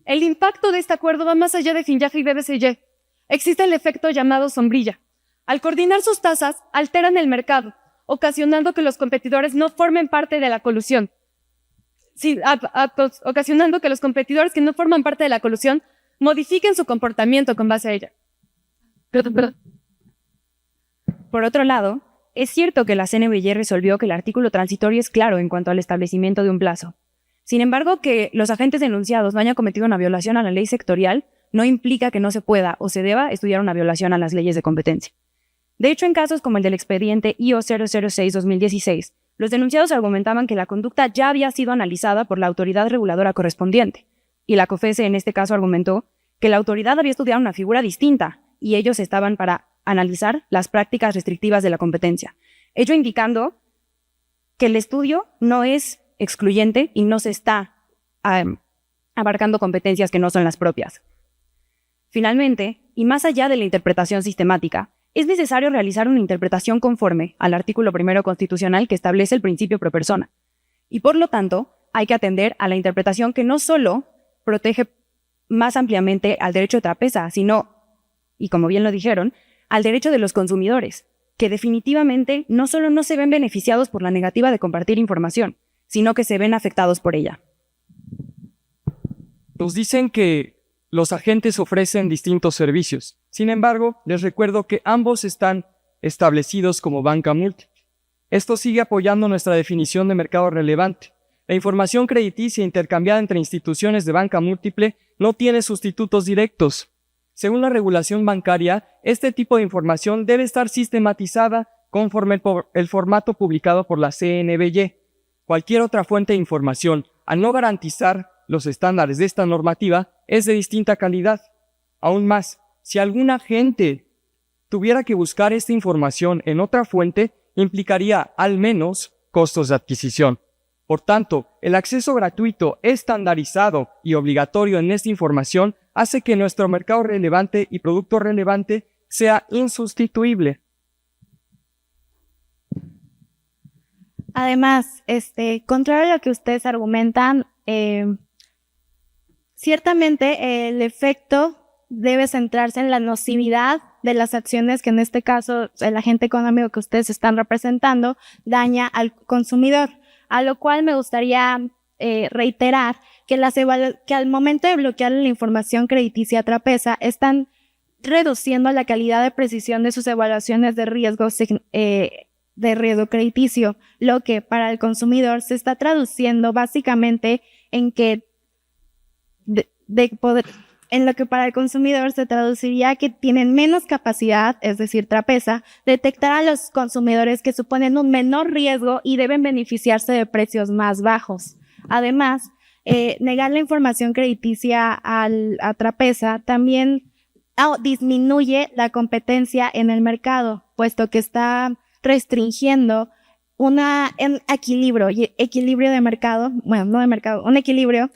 el impacto de este acuerdo va más allá de Finyaja y BBCY. Existe el efecto llamado sombrilla. Al coordinar sus tasas, alteran el mercado, ocasionando que los competidores no formen parte de la colusión. Ocasionando que los competidores que no forman parte de la colusión modifiquen su comportamiento con base a ella. Por otro lado, es cierto que la CNBY resolvió que el artículo transitorio es claro en cuanto al establecimiento de un plazo. Sin embargo, que los agentes denunciados no hayan cometido una violación a la ley sectorial no implica que no se pueda o se deba estudiar una violación a las leyes de competencia. De hecho, en casos como el del expediente IO 006-2016, los denunciados argumentaban que la conducta ya había sido analizada por la autoridad reguladora correspondiente, y la COFESE en este caso argumentó que la autoridad había estudiado una figura distinta y ellos estaban para analizar las prácticas restrictivas de la competencia, ello indicando que el estudio no es excluyente y no se está abarcando competencias que no son las propias. Finalmente, y más allá de la interpretación sistemática, es necesario realizar una interpretación conforme al artículo 1 constitucional que establece el principio pro persona. Y por lo tanto, hay que atender a la interpretación que no solo protege más ampliamente al derecho de Trapeza, sino, y como bien lo dijeron, al derecho de los consumidores, que definitivamente no solo no se ven beneficiados por la negativa de compartir información, sino que se ven afectados por ella. Nos dicen que los agentes ofrecen distintos servicios. Sin embargo, les recuerdo que ambos están establecidos como banca múltiple. Esto sigue apoyando nuestra definición de mercado relevante. La información crediticia intercambiada entre instituciones de banca múltiple no tiene sustitutos directos. Según la regulación bancaria, este tipo de información debe estar sistematizada conforme el formato publicado por la CNBY. Cualquier otra fuente de información, al no garantizar los estándares de esta normativa, es de distinta calidad. Aún más, si algún agente tuviera que buscar esta información en otra fuente, implicaría al menos costos de adquisición. Por tanto, el acceso gratuito, estandarizado y obligatorio en esta información hace que nuestro mercado relevante y producto relevante sea insustituible. Además, contrario a lo que ustedes argumentan, ciertamente el efecto debe centrarse en la nocividad de las acciones que en este caso el agente económico que ustedes están representando daña al consumidor, a lo cual me gustaría reiterar que que al momento de bloquear la información crediticia a Trapeza están reduciendo la calidad de precisión de sus evaluaciones de riesgo crediticio, lo que para el consumidor se está traduciendo básicamente en que en lo que para el consumidor se traduciría que tienen menos capacidad, es decir, Trapeza, detectar a los consumidores que suponen un menor riesgo y deben beneficiarse de precios más bajos. Además, negar la información crediticia a Trapeza también disminuye la competencia en el mercado, puesto que está restringiendo un equilibrio de mercado, bueno, no de mercado, un equilibrio.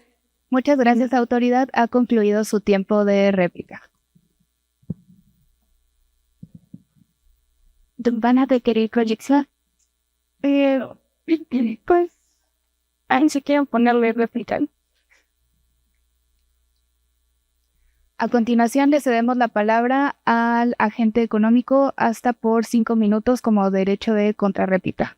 Muchas gracias, autoridad. Ha concluido su tiempo de réplica. ¿Van a requerir proyección? Pues, ahí se quieren ponerle réplica. A continuación, le cedemos la palabra al agente económico hasta por 5 minutos como derecho de contrarréplica.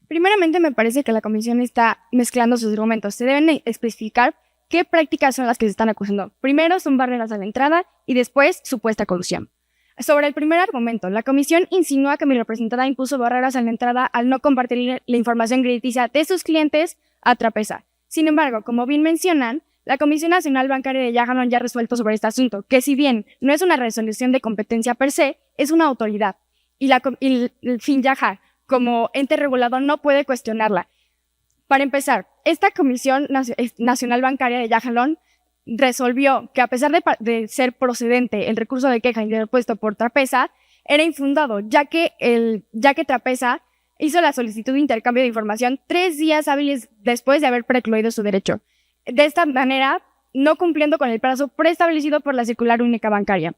Primeramente, me parece que la comisión está mezclando sus argumentos. Se deben especificar qué prácticas son las que se están acusando. Primero son barreras a la entrada y después supuesta colusión. Sobre el primer argumento, la comisión insinúa que mi representada impuso barreras a la entrada al no compartir la información crediticia de sus clientes a Trapeza. Sin embargo, como bien mencionan, la Comisión Nacional Bancaria de Yajalón ya ha resuelto sobre este asunto, que si bien no es una resolución de competencia per se, es una autoridad. Y el FINYAJA, como ente regulador, no puede cuestionarla. Para empezar, esta Comisión Nacional Bancaria de Yajalón resolvió que a pesar de ser procedente el recurso de queja interpuesto por Trapeza, era infundado, ya que Trapeza hizo la solicitud de intercambio de información 3 días hábiles después de haber precluido su derecho. De esta manera, no cumpliendo con el plazo preestablecido por la Circular Única Bancaria.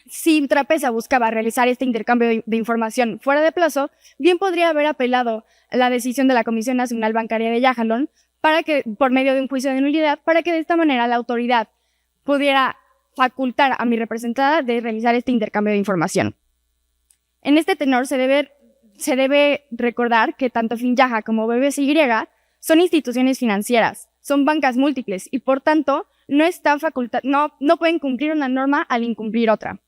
Si Trapeza buscaba realizar este intercambio de información fuera de plazo, bien podría haber apelado la decisión de la Comisión Nacional Bancaria de Yajalón por medio de un juicio de nulidad, para que de esta manera la autoridad pudiera facultar a mi representada de realizar este intercambio de información. En este tenor se debe recordar que tanto FINYAJA como BBCY son instituciones financieras, son bancas múltiples y por tanto no pueden cumplir una norma al incumplir otra.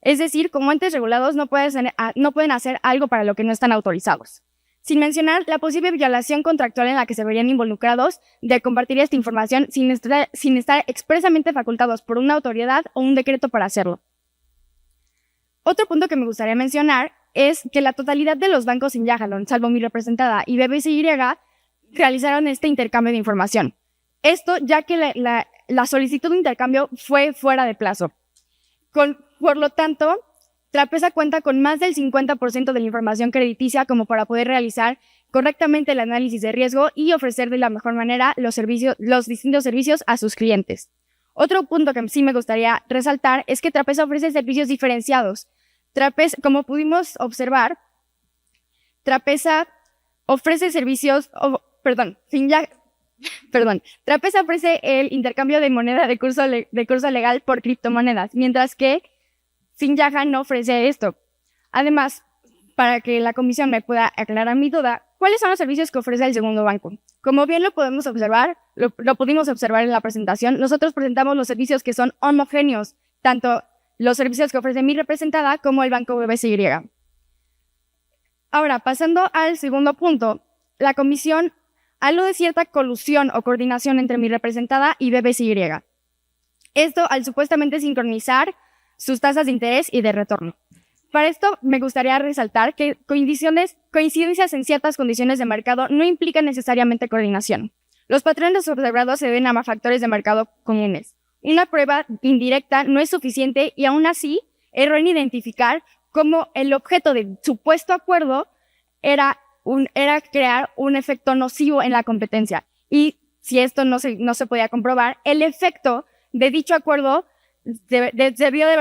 Es decir, como entes regulados no pueden hacer algo para lo que no están autorizados. Sin mencionar la posible violación contractual en la que se verían involucrados de compartir esta información sin estar expresamente facultados por una autoridad o un decreto para hacerlo. Otro punto que me gustaría mencionar es que la totalidad de los bancos en Yajalón, salvo mi representada y BBCY, realizaron este intercambio de información. Esto ya que la solicitud de intercambio fue fuera de plazo. Por lo tanto, Trapeza cuenta con más del 50% de la información crediticia como para poder realizar correctamente el análisis de riesgo y ofrecer de la mejor manera los distintos servicios a sus clientes. Otro punto que sí me gustaría resaltar es que Trapeza ofrece servicios diferenciados. Como pudimos observar, Trapeza ofrece Trapeza ofrece el intercambio de moneda de curso legal por criptomonedas, mientras que Finyaja no ofrece esto. Además, para que la comisión me pueda aclarar mi duda, ¿cuáles son los servicios que ofrece el segundo banco? Como bien lo pudimos observar en la presentación, nosotros presentamos los servicios que son homogéneos, tanto los servicios que ofrece mi representada como el banco BBCY. Ahora, pasando al segundo punto, la comisión habló de cierta colusión o coordinación entre mi representada y BBCY. Esto al supuestamente sincronizar sus tasas de interés y de retorno. Para esto me gustaría resaltar que coincidencias en ciertas condiciones de mercado no implican necesariamente coordinación. Los patrones observados se deben a factores de mercado comunes. Una prueba indirecta no es suficiente y aún así erró en identificar cómo el objeto del supuesto acuerdo era crear un efecto nocivo en la competencia. Y si esto no se podía comprobar, el efecto de dicho acuerdo debió de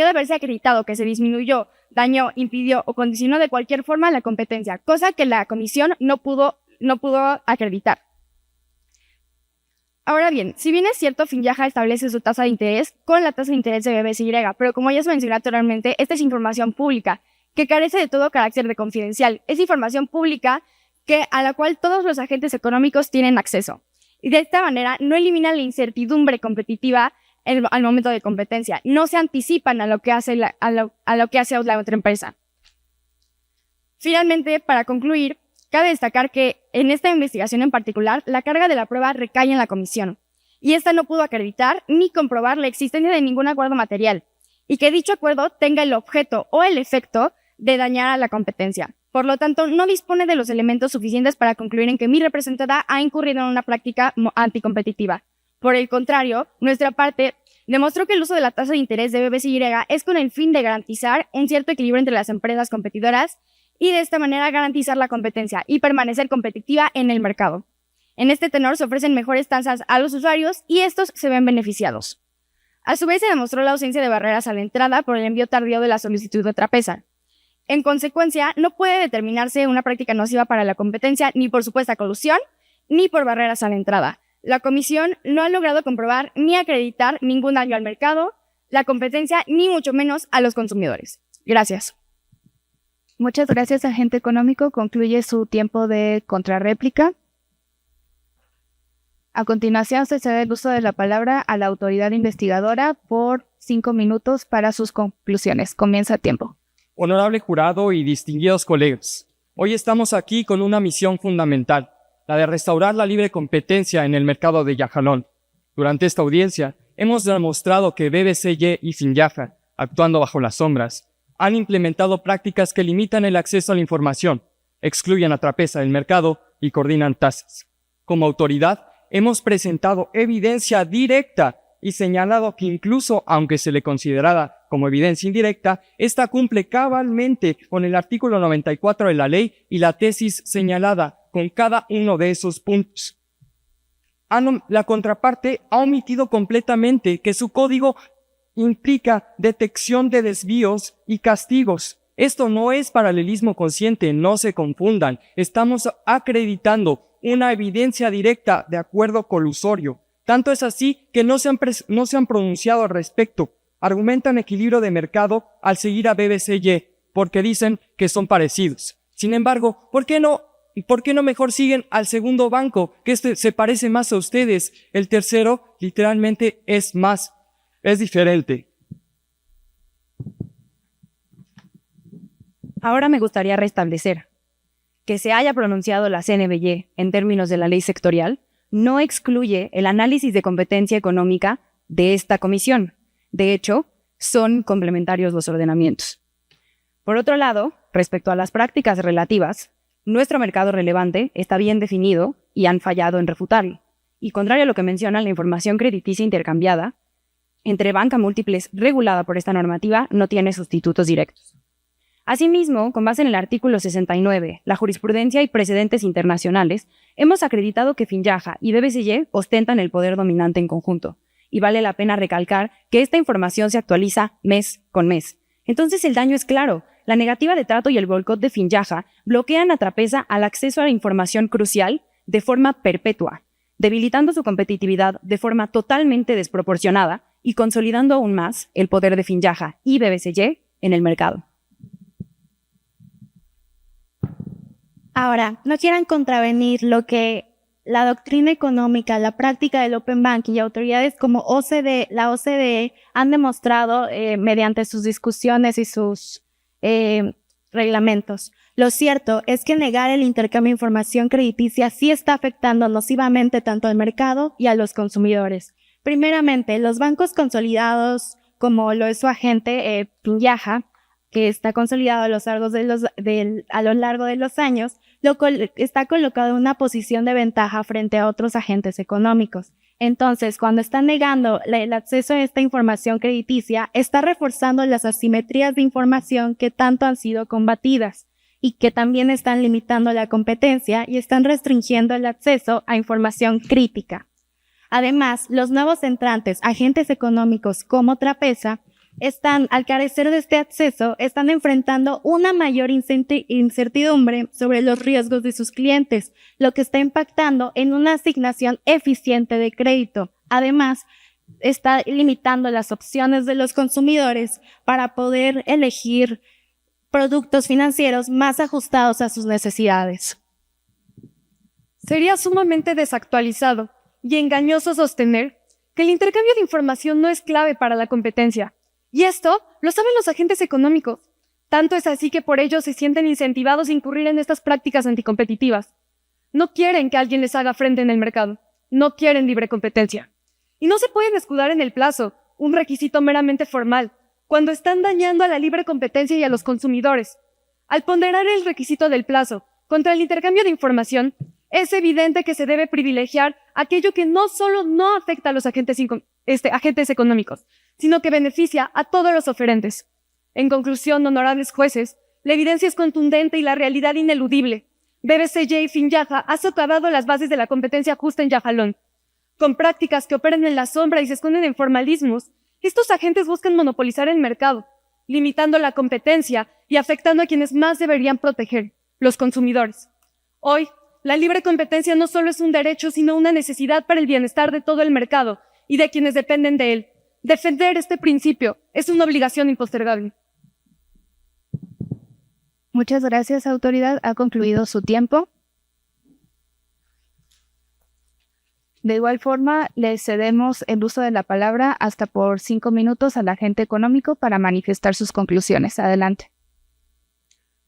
haberse acreditado que se disminuyó, dañó, impidió o condicionó de cualquier forma la competencia, cosa que la comisión no pudo acreditar. Ahora bien, si bien es cierto, Finyaja establece su tasa de interés con la tasa de interés de BBCY, pero como ya se mencionó anteriormente, esta es información pública que carece de todo carácter de confidencial. Es información pública a la cual todos los agentes económicos tienen acceso. Y de esta manera no elimina la incertidumbre competitiva al momento de competencia. No se anticipan a lo que hace la otra empresa. Finalmente, para concluir, cabe destacar que en esta investigación en particular, la carga de la prueba recae en la comisión, y esta no pudo acreditar ni comprobar la existencia de ningún acuerdo material, y que dicho acuerdo tenga el objeto o el efecto de dañar a la competencia. Por lo tanto, no dispone de los elementos suficientes para concluir en que mi representada ha incurrido en una práctica anticompetitiva. Por el contrario, nuestra parte demostró que el uso de la tasa de interés de BBCY es con el fin de garantizar un cierto equilibrio entre las empresas competidoras y de esta manera garantizar la competencia y permanecer competitiva en el mercado. En este tenor se ofrecen mejores tasas a los usuarios y estos se ven beneficiados. A su vez se demostró la ausencia de barreras a la entrada por el envío tardío de la solicitud de Trapeza. En consecuencia, no puede determinarse una práctica nociva para la competencia ni por supuesta colusión ni por barreras a la entrada. La comisión no ha logrado comprobar ni acreditar ningún daño al mercado, la competencia, ni mucho menos a los consumidores. Gracias. Muchas gracias, agente económico. Concluye su tiempo de contrarréplica. A continuación, se cede el uso de la palabra a la autoridad investigadora por 5 minutos para sus conclusiones. Comienza tiempo. Honorable jurado y distinguidos colegas, hoy estamos aquí con una misión fundamental, la de restaurar la libre competencia en el mercado de Yajalón. Durante esta audiencia, hemos demostrado que BBCY y Finyaja, actuando bajo las sombras, han implementado prácticas que limitan el acceso a la información, excluyen a Trapeza del mercado y coordinan tasas. Como autoridad, hemos presentado evidencia directa y señalado que incluso aunque se le considerara como evidencia indirecta, esta cumple cabalmente con el artículo 94 de la ley y la tesis señalada con cada uno de esos puntos. La contraparte ha omitido completamente que su código implica detección de desvíos y castigos. Esto no es paralelismo consciente, no se confundan. Estamos acreditando una evidencia directa de acuerdo colusorio. Tanto es así que no se han pronunciado al respecto. Argumentan equilibrio de mercado al seguir a BBCY porque dicen que son parecidos. Sin embargo, ¿por qué no mejor siguen al segundo banco, que se parece más a ustedes? El tercero literalmente es diferente. Ahora me gustaría restablecer que se haya pronunciado la CNBY en términos de la ley sectorial no excluye el análisis de competencia económica de esta comisión. De hecho, son complementarios los ordenamientos. Por otro lado, respecto a las prácticas relativas, nuestro mercado relevante está bien definido y han fallado en refutarlo. Y contrario a lo que menciona la información crediticia intercambiada, entre banca múltiples regulada por esta normativa no tiene sustitutos directos. Asimismo, con base en el artículo 69, la jurisprudencia y precedentes internacionales, hemos acreditado que Finjaja y BBCY ostentan el poder dominante en conjunto, y vale la pena recalcar que esta información se actualiza mes con mes. Entonces el daño es claro. La negativa de trato y el boicot de Finjaja bloquean a Trapeza al acceso a la información crucial de forma perpetua, debilitando su competitividad de forma totalmente desproporcionada y consolidando aún más el poder de Finjaja y BBCY en el mercado. Ahora, no quieran contravenir lo que la doctrina económica, la práctica del Open Banking y autoridades como la OCDE han demostrado mediante sus discusiones y sus reglamentos. Lo cierto es que negar el intercambio de información crediticia sí está afectando nocivamente tanto al mercado y a los consumidores. Primeramente, los bancos consolidados, como lo es su agente, Finjaja, que está consolidado a lo largo de los años, está colocado en una posición de ventaja frente a otros agentes económicos. Entonces, cuando está negando el acceso a esta información crediticia, está reforzando las asimetrías de información que tanto han sido combatidas y que también están limitando la competencia y están restringiendo el acceso a información crítica. Además, los nuevos entrantes, agentes económicos como Trapeza, al carecer de este acceso, están enfrentando una mayor incertidumbre sobre los riesgos de sus clientes, lo que está impactando en una asignación eficiente de crédito. Además, está limitando las opciones de los consumidores para poder elegir productos financieros más ajustados a sus necesidades. Sería sumamente desactualizado y engañoso sostener que el intercambio de información no es clave para la competencia. Y esto lo saben los agentes económicos. Tanto es así que por ello se sienten incentivados a incurrir en estas prácticas anticompetitivas. No quieren que alguien les haga frente en el mercado. No quieren libre competencia. Y no se pueden escudar en el plazo, un requisito meramente formal, cuando están dañando a la libre competencia y a los consumidores. Al ponderar el requisito del plazo contra el intercambio de información, es evidente que se debe privilegiar aquello que no solo no afecta a los agentes económicos, sino que beneficia a todos los oferentes. En conclusión, honorables jueces, la evidencia es contundente y la realidad ineludible. BBCY y Finjaja ha socavado las bases de la competencia justa en Yajalón. Con prácticas que operan en la sombra y se esconden en formalismos, estos agentes buscan monopolizar el mercado, limitando la competencia y afectando a quienes más deberían proteger, los consumidores. Hoy, la libre competencia no solo es un derecho, sino una necesidad para el bienestar de todo el mercado y de quienes dependen de él. Defender este principio es una obligación impostergable. Muchas gracias, autoridad. Ha concluido su tiempo. De igual forma, le cedemos el uso de la palabra hasta por 5 minutos al agente económico para manifestar sus conclusiones. Adelante.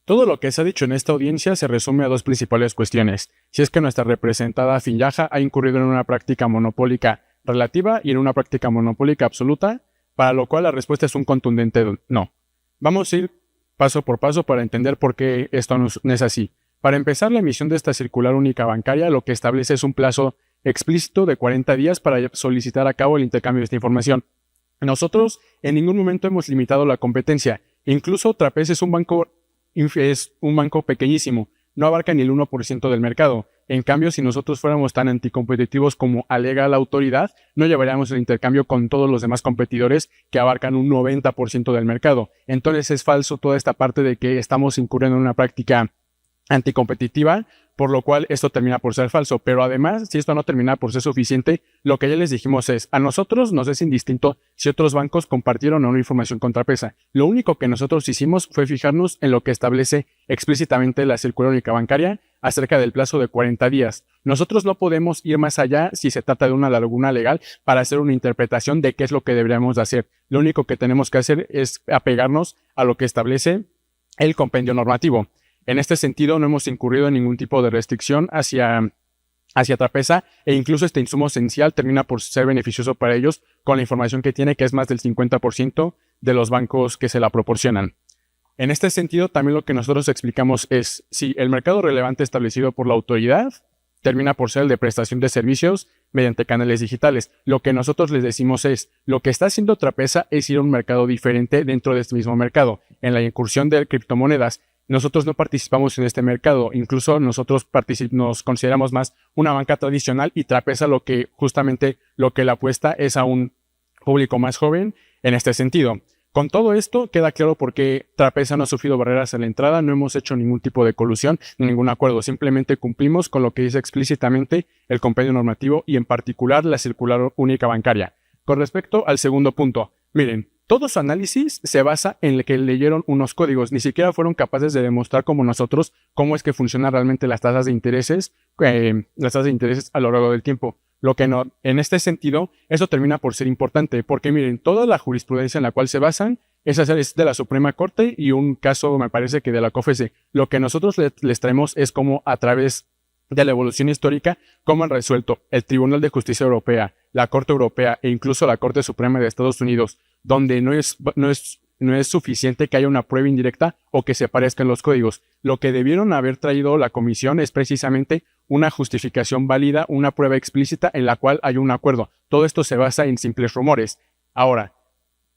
Todo lo que se ha dicho en esta audiencia se resume a dos principales cuestiones. Si es que nuestra representada Finjaja ha incurrido en una práctica monopólica relativa y en una práctica monopólica absoluta, para lo cual la respuesta es un contundente no. Vamos a ir paso por paso para entender por qué esto no es así. Para empezar, la emisión de esta circular única bancaria lo que establece es un plazo explícito de 40 días para solicitar a cabo el intercambio de esta información. Nosotros en ningún momento hemos limitado la competencia. Incluso Trapeza es un banco pequeñísimo, no abarca ni el 1% del mercado. En cambio, si nosotros fuéramos tan anticompetitivos como alega la autoridad, no llevaríamos el intercambio con todos los demás competidores que abarcan un 90% del mercado. Entonces es falso toda esta parte de que estamos incurriendo en una práctica anticompetitiva, por lo cual esto termina por ser falso. Pero además, si esto no termina por ser suficiente, lo que ya les dijimos es, a nosotros nos es indistinto si otros bancos compartieron o no información con Trapeza. Lo único que nosotros hicimos fue fijarnos en lo que establece explícitamente la circular única bancaria acerca del plazo de 40 días. Nosotros no podemos ir más allá si se trata de una laguna legal para hacer una interpretación de qué es lo que deberíamos de hacer. Lo único que tenemos que hacer es apegarnos a lo que establece el compendio normativo. En este sentido, no hemos incurrido en ningún tipo de restricción hacia Trapeza, e incluso este insumo esencial termina por ser beneficioso para ellos con la información que tiene, que es más del 50% de los bancos que se la proporcionan. En este sentido, también lo que nosotros explicamos es, si el mercado relevante establecido por la autoridad termina por ser el de prestación de servicios mediante canales digitales. Lo que nosotros les decimos es, lo que está haciendo Trapeza es ir a un mercado diferente dentro de este mismo mercado. En la incursión de criptomonedas, nosotros no participamos en este mercado, incluso nosotros nos consideramos más una banca tradicional y Trapeza lo que le apuesta es a un público más joven en este sentido. Con todo esto queda claro por qué Trapeza no ha sufrido barreras a la entrada, no hemos hecho ningún tipo de colusión ni ningún acuerdo, simplemente cumplimos con lo que dice explícitamente el compendio normativo y en particular la circular única bancaria. Con respecto al segundo punto, miren, todo su análisis se basa en que leyeron unos códigos, ni siquiera fueron capaces de demostrar como nosotros cómo es que funcionan realmente las tasas de intereses a lo largo del tiempo. Lo que no, en este sentido, eso termina por ser importante, porque miren, toda la jurisprudencia en la cual se basan es de la Suprema Corte y un caso, me parece que de la COFESE. Lo que nosotros les traemos es cómo a través de la evolución histórica, cómo han resuelto el Tribunal de Justicia Europea, la Corte Europea e incluso la Corte Suprema de Estados Unidos, donde no es suficiente que haya una prueba indirecta o que se parezcan los códigos. Lo que debieron haber traído la comisión es precisamente una justificación válida, una prueba explícita en la cual hay un acuerdo. Todo esto se basa en simples rumores. Ahora,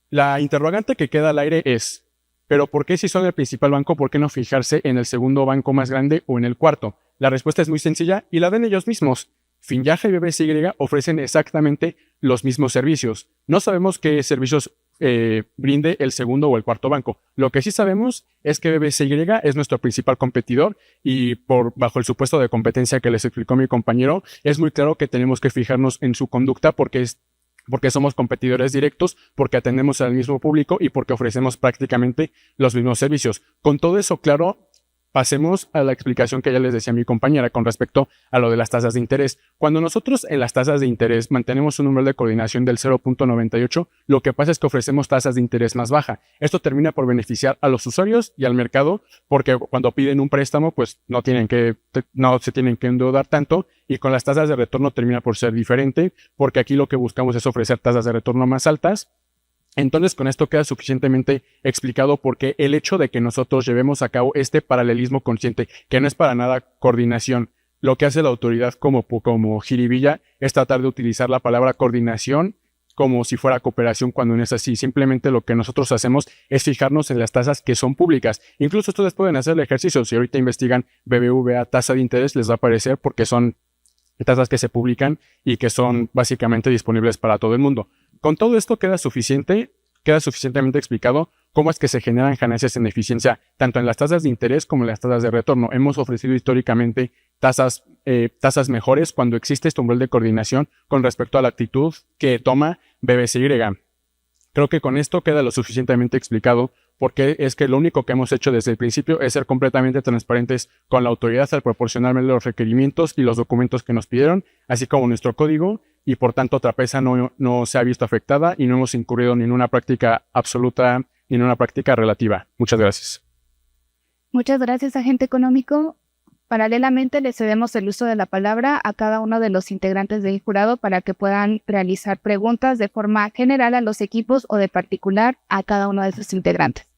la interrogante que queda al aire es, ¿pero por qué si son el principal banco, por qué no fijarse en el segundo banco más grande o en el cuarto? La respuesta es muy sencilla y la den ellos mismos. Finyaja y BBCY ofrecen exactamente los mismos servicios. No sabemos qué servicios brinde el segundo o el cuarto banco. Lo que sí sabemos es que BBCY es nuestro principal competidor y bajo el supuesto de competencia que les explicó mi compañero, es muy claro que tenemos que fijarnos en su conducta porque somos competidores directos, porque atendemos al mismo público y porque ofrecemos prácticamente los mismos servicios. Con todo eso claro, pasemos a la explicación que ya les decía mi compañera con respecto a lo de las tasas de interés. Cuando nosotros en las tasas de interés mantenemos un número de coordinación del 0.98, lo que pasa es que ofrecemos tasas de interés más baja. Esto termina por beneficiar a los usuarios y al mercado, porque cuando piden un préstamo, pues no se tienen que endeudar tanto, y con las tasas de retorno termina por ser diferente, porque aquí lo que buscamos es ofrecer tasas de retorno más altas. Entonces, con esto queda suficientemente explicado por qué el hecho de que nosotros llevemos a cabo este paralelismo consciente, que no es para nada coordinación. Lo que hace la autoridad como jiribilla es tratar de utilizar la palabra coordinación como si fuera cooperación cuando no es así. Simplemente lo que nosotros hacemos es fijarnos en las tasas que son públicas. Incluso ustedes pueden hacer el ejercicio. Si ahorita investigan BBVA tasa de interés, les va a aparecer porque son tasas que se publican y que son básicamente disponibles para todo el mundo. Con todo esto queda suficientemente explicado cómo es que se generan ganancias en eficiencia, tanto en las tasas de interés como en las tasas de retorno. Hemos ofrecido históricamente tasas mejores cuando existe este umbral de coordinación con respecto a la actitud que toma BBCY. Creo que con esto queda lo suficientemente explicado porque es que lo único que hemos hecho desde el principio es ser completamente transparentes con la autoridad al proporcionarle los requerimientos y los documentos que nos pidieron, así como nuestro código, y por tanto Trapeza no se ha visto afectada y no hemos incurrido ni en una práctica absoluta ni en una práctica relativa. Muchas gracias. Muchas gracias, agente económico. Paralelamente, le cedemos el uso de la palabra a cada uno de los integrantes del jurado para que puedan realizar preguntas de forma general a los equipos o de particular a cada uno de sus integrantes.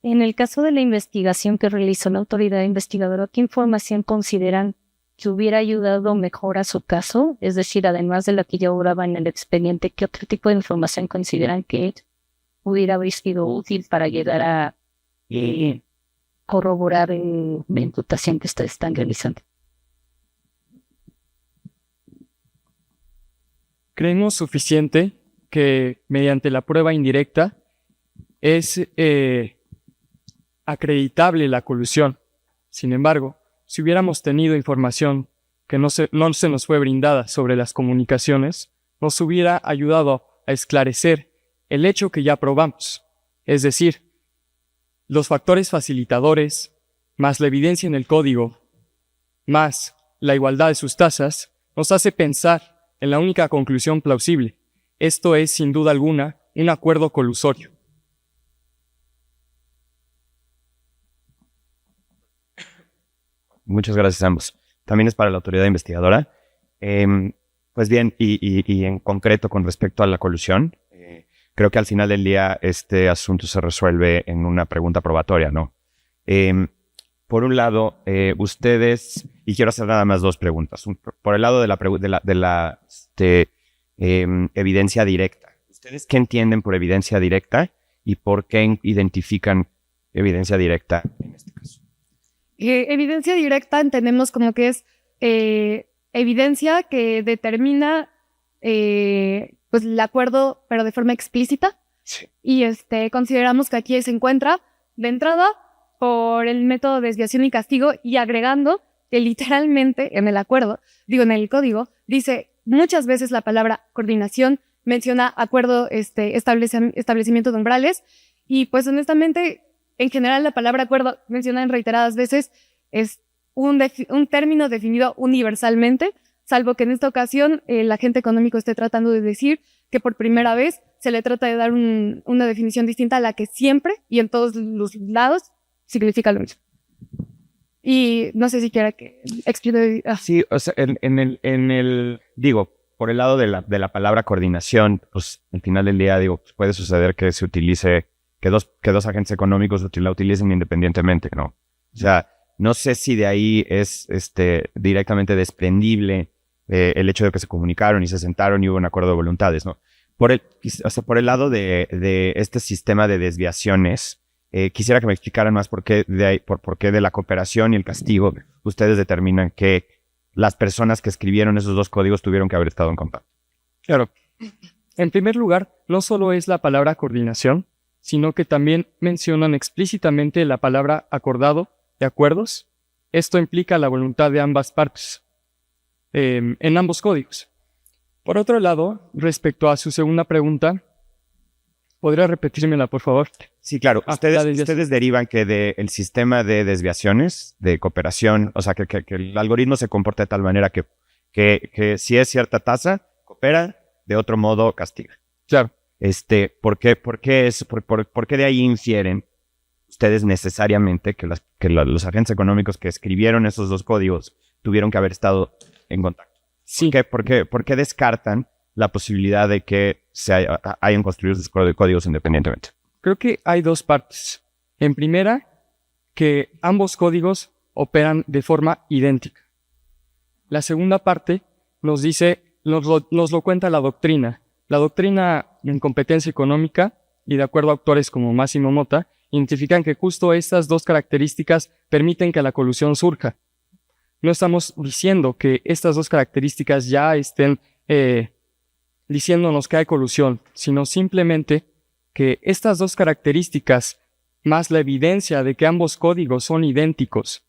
En el caso de la investigación que realizó la autoridad investigadora, ¿qué información consideran que hubiera ayudado mejor a su caso? Es decir, además de la que ya obraba en el expediente, ¿qué otro tipo de información consideran que hubiera sido útil para llegar a corroborar la imputación que ustedes están realizando? Creemos suficiente que mediante la prueba indirecta es acreditable la colusión. Sin embargo, si hubiéramos tenido información que no se nos fue brindada sobre las comunicaciones, nos hubiera ayudado a esclarecer el hecho que ya probamos. Es decir, los factores facilitadores, más la evidencia en el código, más la igualdad de sus tasas, nos hace pensar en la única conclusión plausible. Esto es, sin duda alguna, un acuerdo colusorio. Muchas gracias a ambos. También es para la autoridad investigadora. Pues bien, y en concreto con respecto a la colusión, creo que al final del día este asunto se resuelve en una pregunta probatoria, ¿no? Por un lado, ustedes, y quiero hacer nada más dos preguntas. Por el lado de la evidencia directa. ¿Ustedes qué entienden por evidencia directa y por qué identifican evidencia directa en este caso? Evidencia directa entendemos como que es evidencia que determina pues el acuerdo, pero de forma explícita. Sí. Y consideramos que aquí se encuentra de entrada por el método de desviación y castigo, y agregando que literalmente en el acuerdo, en el código, dice muchas veces la palabra coordinación, menciona acuerdo, establecimiento de umbrales, y pues honestamente, en general la palabra acuerdo mencionada en reiteradas veces es un término definido universalmente, salvo que en esta ocasión el agente económico esté tratando de decir que por primera vez se le trata de dar una definición distinta a la que siempre y en todos los lados significa lo mismo. Y no sé si quiera que explique. Sí, o sea, digo, por el lado de la palabra coordinación, pues al final del día, digo, pues, puede suceder que se utilice, que dos agentes económicos la utilicen independientemente, ¿no? O sea, no sé si de ahí es directamente desprendible el hecho de que se comunicaron y se sentaron y hubo un acuerdo de voluntades, ¿no? Por el lado de este sistema de desviaciones, quisiera que me explicaran más por qué de la cooperación y el castigo ustedes determinan que las personas que escribieron esos dos códigos tuvieron que haber estado en contacto. Claro. En primer lugar, no solo es la palabra coordinación, sino que también mencionan explícitamente la palabra acordado de acuerdos. Esto implica la voluntad de ambas partes en ambos códigos. Por otro lado, respecto a su segunda pregunta, ¿podría repetírmela, por favor? Sí, claro. Ustedes derivan que del sistema de desviaciones, de cooperación, o sea, que el algoritmo se comporta de tal manera que si es cierta tasa, coopera, de otro modo castiga. Claro. ¿Por qué de ahí infieren ustedes necesariamente que los agentes económicos que escribieron esos dos códigos tuvieron que haber estado en contacto? Sí. ¿Por qué descartan la posibilidad de que hayan construido sus códigos independientemente? Creo que hay dos partes. En primera, que ambos códigos operan de forma idéntica. La segunda parte nos lo cuenta la doctrina. La doctrina en competencia económica, y de acuerdo a autores como Máximo Motta, identifican que justo estas dos características permiten que la colusión surja. No estamos diciendo que estas dos características ya estén diciéndonos que hay colusión, sino simplemente que estas dos características, más la evidencia de que ambos códigos son idénticos,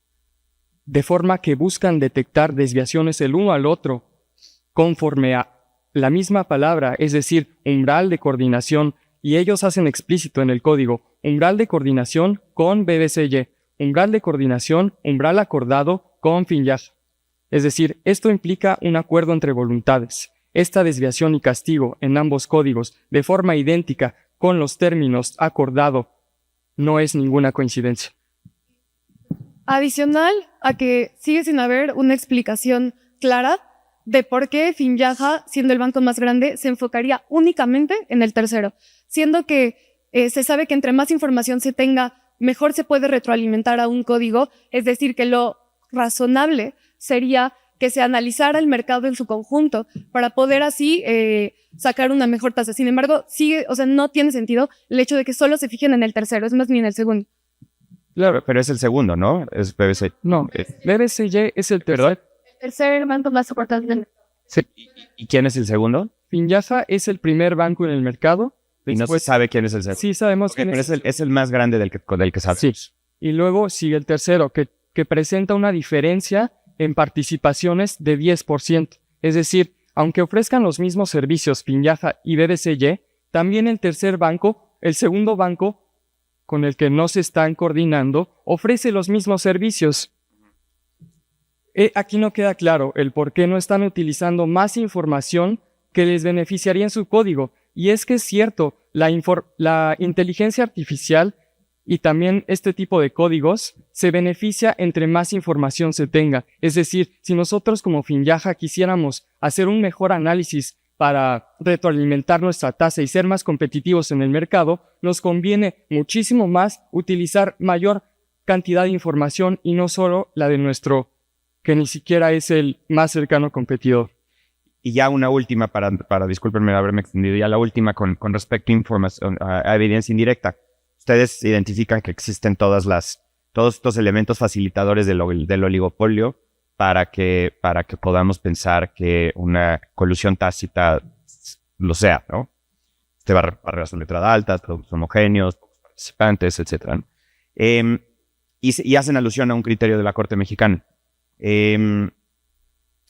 de forma que buscan detectar desviaciones el uno al otro, conforme a la misma palabra, es decir, umbral de coordinación, y ellos hacen explícito en el código, umbral de coordinación con BBCY, umbral de coordinación, umbral acordado con FINJAJA. Es decir, esto implica un acuerdo entre voluntades. Esta desviación y castigo en ambos códigos, de forma idéntica con los términos acordado, no es ninguna coincidencia. Adicional a que sigue sin haber una explicación clara de por qué FINJAJA, siendo el banco más grande, se enfocaría únicamente en el tercero, siendo que se sabe que entre más información se tenga, mejor se puede retroalimentar a un código, es decir, que lo razonable sería que se analizara el mercado en su conjunto para poder así sacar una mejor tasa. Sin embargo, no tiene sentido el hecho de que solo se fijen en el tercero, es más, ni en el segundo. Claro, pero es el segundo, ¿no? Es BBC. No, BBCY es el tercer. El tercer banco más importante del mercado. Sí. ¿Y quién es el segundo? FINJAJA es el primer banco en el mercado. Y no se sabe quién es el segundo. Sí, sabemos quién quién es. Pero es el más grande del que sabes. Sí. Y luego sigue el tercero, que presenta una diferencia en participaciones de 10%. Es decir, aunque ofrezcan los mismos servicios FINJAJA y BBCY, también el tercer banco, el segundo banco con el que no se están coordinando, ofrece los mismos servicios. Aquí no queda claro el por qué no están utilizando más información que les beneficiaría en su código. Y es que es cierto, la inteligencia artificial y también este tipo de códigos se beneficia entre más información se tenga. Es decir, si nosotros como FINJAJA quisiéramos hacer un mejor análisis para retroalimentar nuestra tasa y ser más competitivos en el mercado, nos conviene muchísimo más utilizar mayor cantidad de información y no solo la de nuestro, que ni siquiera es el más cercano competidor. Y ya una última, discúlpenme haberme extendido, ya la última con respecto a información, a evidencia indirecta. Ustedes identifican que existen todos estos elementos facilitadores del oligopolio para que podamos pensar que una colusión tácita lo sea, ¿no? Barreras de letrada altas, productos homogéneos, pocos participantes, etc., ¿no? Y hacen alusión a un criterio de la Corte Mexicana.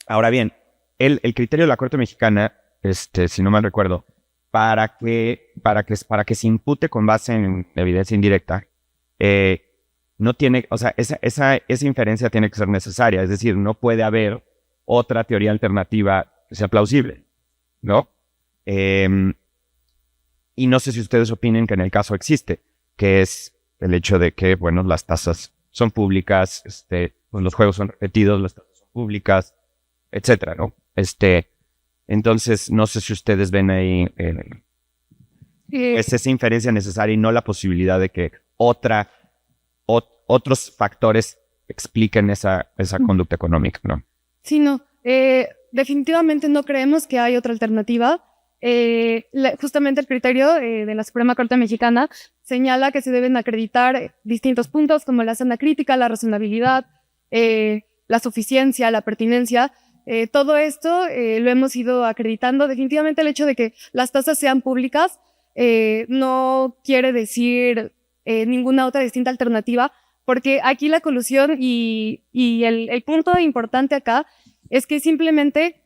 Ahora bien, el criterio de la Corte Mexicana, si no mal recuerdo, para que se impute con base en evidencia indirecta, no tiene, o sea, esa inferencia tiene que ser necesaria, es decir, no puede haber otra teoría alternativa que sea plausible, ¿no? Y no sé si ustedes opinen que en el caso existe, que es el hecho de que, bueno, las tasas son públicas, pues los juegos son repetidos, las tasas son públicas, etcétera, ¿no? Entonces, no sé si ustedes ven ahí es esa inferencia necesaria y no la posibilidad de que otros factores expliquen esa conducta económica, ¿no? Sí, no. Definitivamente no creemos que hay otra alternativa. Justamente el criterio de la Suprema Corte Mexicana señala que se deben acreditar distintos puntos como la sana crítica, la razonabilidad, la suficiencia, la pertinencia. Todo esto lo hemos ido acreditando. Definitivamente el hecho de que las tasas sean públicas no quiere decir ninguna otra distinta alternativa, porque aquí la colusión y el punto importante acá es que simplemente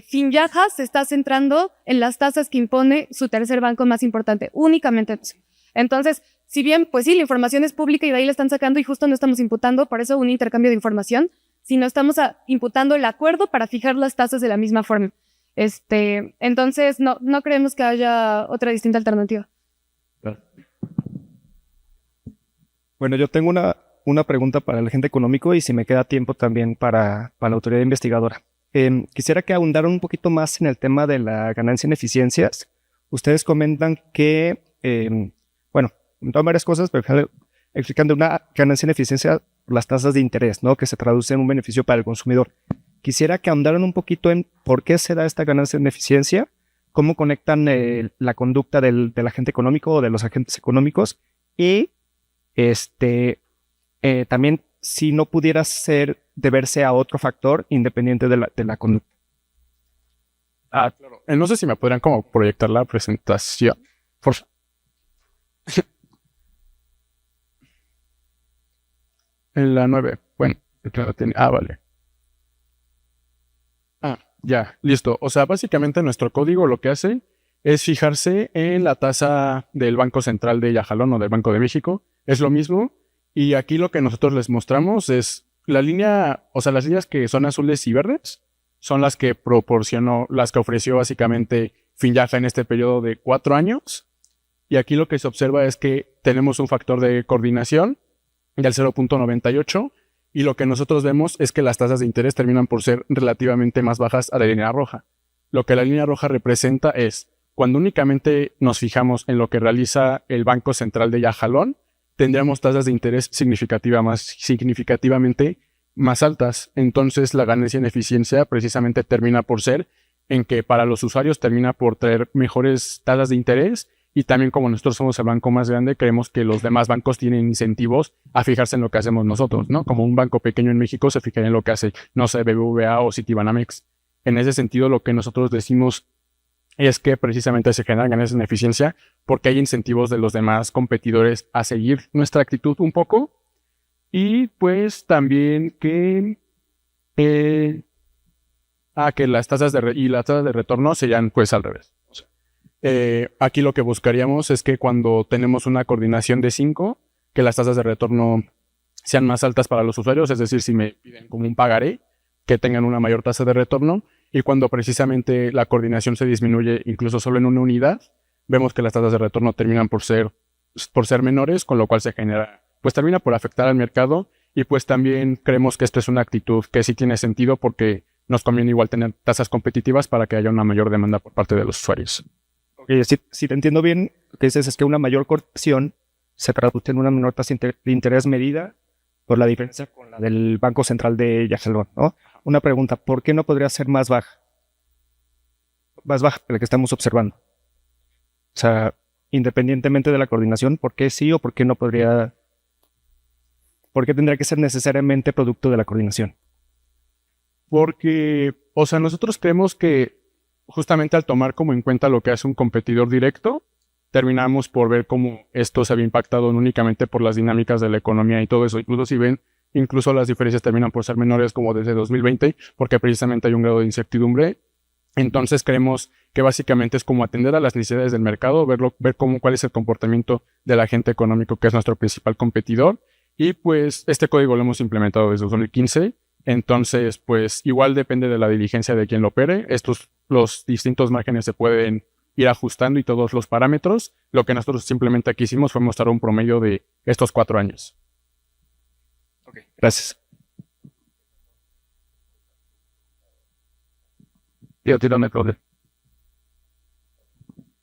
Finyaja se está centrando en las tasas que impone su tercer banco más importante, únicamente. Entonces, si bien, pues sí, la información es pública y de ahí la están sacando y justo no estamos imputando, por eso un intercambio de información, sino estamos imputando el acuerdo para fijar las tasas de la misma forma. Entonces, no creemos que haya otra distinta alternativa. Bueno, yo tengo una pregunta para el agente económico y si me queda tiempo también para la autoridad investigadora. Quisiera que ahondaran un poquito más en el tema de la ganancia en eficiencias. Ustedes comentan que, comentan varias cosas, pero explicando una ganancia en eficiencia, las tasas de interés, ¿no? Que se traduce en un beneficio para el consumidor. Quisiera que ahondaran un poquito en por qué se da esta ganancia en eficiencia, cómo conectan la conducta del agente económico o de los agentes económicos y también si no pudiera ser deberse a otro factor independiente de la conducta. Claro. No sé si me podrían como proyectar la presentación. Por favor. En la 9. Bueno, claro, vale. Ya, listo. O sea, básicamente nuestro código lo que hace es fijarse en la tasa del Banco Central de Yajalón o del Banco de México. Es lo mismo. Y aquí lo que nosotros les mostramos es la línea, o sea, las líneas que son azules y verdes son las que ofreció básicamente Finyaja en este periodo de 4 años. Y aquí lo que se observa es que tenemos un factor de coordinación del 0.98 y lo que nosotros vemos es que las tasas de interés terminan por ser relativamente más bajas a la línea roja. Lo que la línea roja representa es cuando únicamente nos fijamos en lo que realiza el Banco Central de Yajalón, tendríamos tasas de interés significativamente más altas. Entonces la ganancia en eficiencia precisamente termina por ser en que para los usuarios termina por traer mejores tasas de interés y también como nosotros somos el banco más grande, creemos que los demás bancos tienen incentivos a fijarse en lo que hacemos nosotros, ¿no? Como un banco pequeño en México se fijaría en lo que hace, no sé, BBVA o Citibanamex. En ese sentido, lo que nosotros decimos es que precisamente se generan ganancias en eficiencia porque hay incentivos de los demás competidores a seguir nuestra actitud un poco y pues también que las tasas de retorno serían pues al revés. O sea, aquí lo que buscaríamos es que cuando tenemos una coordinación de 5, que las tasas de retorno sean más altas para los usuarios, es decir, si me piden como un pagaré, que tengan una mayor tasa de retorno. Y cuando precisamente la coordinación se disminuye incluso solo en una unidad, vemos que las tasas de retorno terminan por ser menores, con lo cual termina por afectar al mercado y pues también creemos que esto es una actitud que sí tiene sentido porque nos conviene igual tener tasas competitivas para que haya una mayor demanda por parte de los usuarios. Si te entiendo bien, lo que dices es que una mayor corrección se traduce en una menor tasa de interés medida por la diferencia con la del Banco Central de Yajalón, ¿no? Una pregunta, ¿por qué no podría ser más baja? Más baja que la que estamos observando. O sea, independientemente de la coordinación, ¿por qué sí o por qué no podría? ¿Por qué tendría que ser necesariamente producto de la coordinación? Porque, o sea, nosotros creemos que justamente al tomar como en cuenta lo que hace un competidor directo, terminamos por ver cómo esto se había impactado no únicamente por las dinámicas de la economía y todo eso. Incluso si ven, incluso las diferencias terminan por ser menores como desde 2020, porque precisamente hay un grado de incertidumbre. Entonces creemos que básicamente es como atender a las necesidades del mercado, ver cuál es el comportamiento del agente económico, que es nuestro principal competidor. Y pues este código lo hemos implementado desde 2015. Entonces, pues igual depende de la diligencia de quien lo opere. Los distintos márgenes se pueden ir ajustando y todos los parámetros. Lo que nosotros simplemente aquí hicimos fue mostrar un promedio de estos 4 años. Ok, gracias.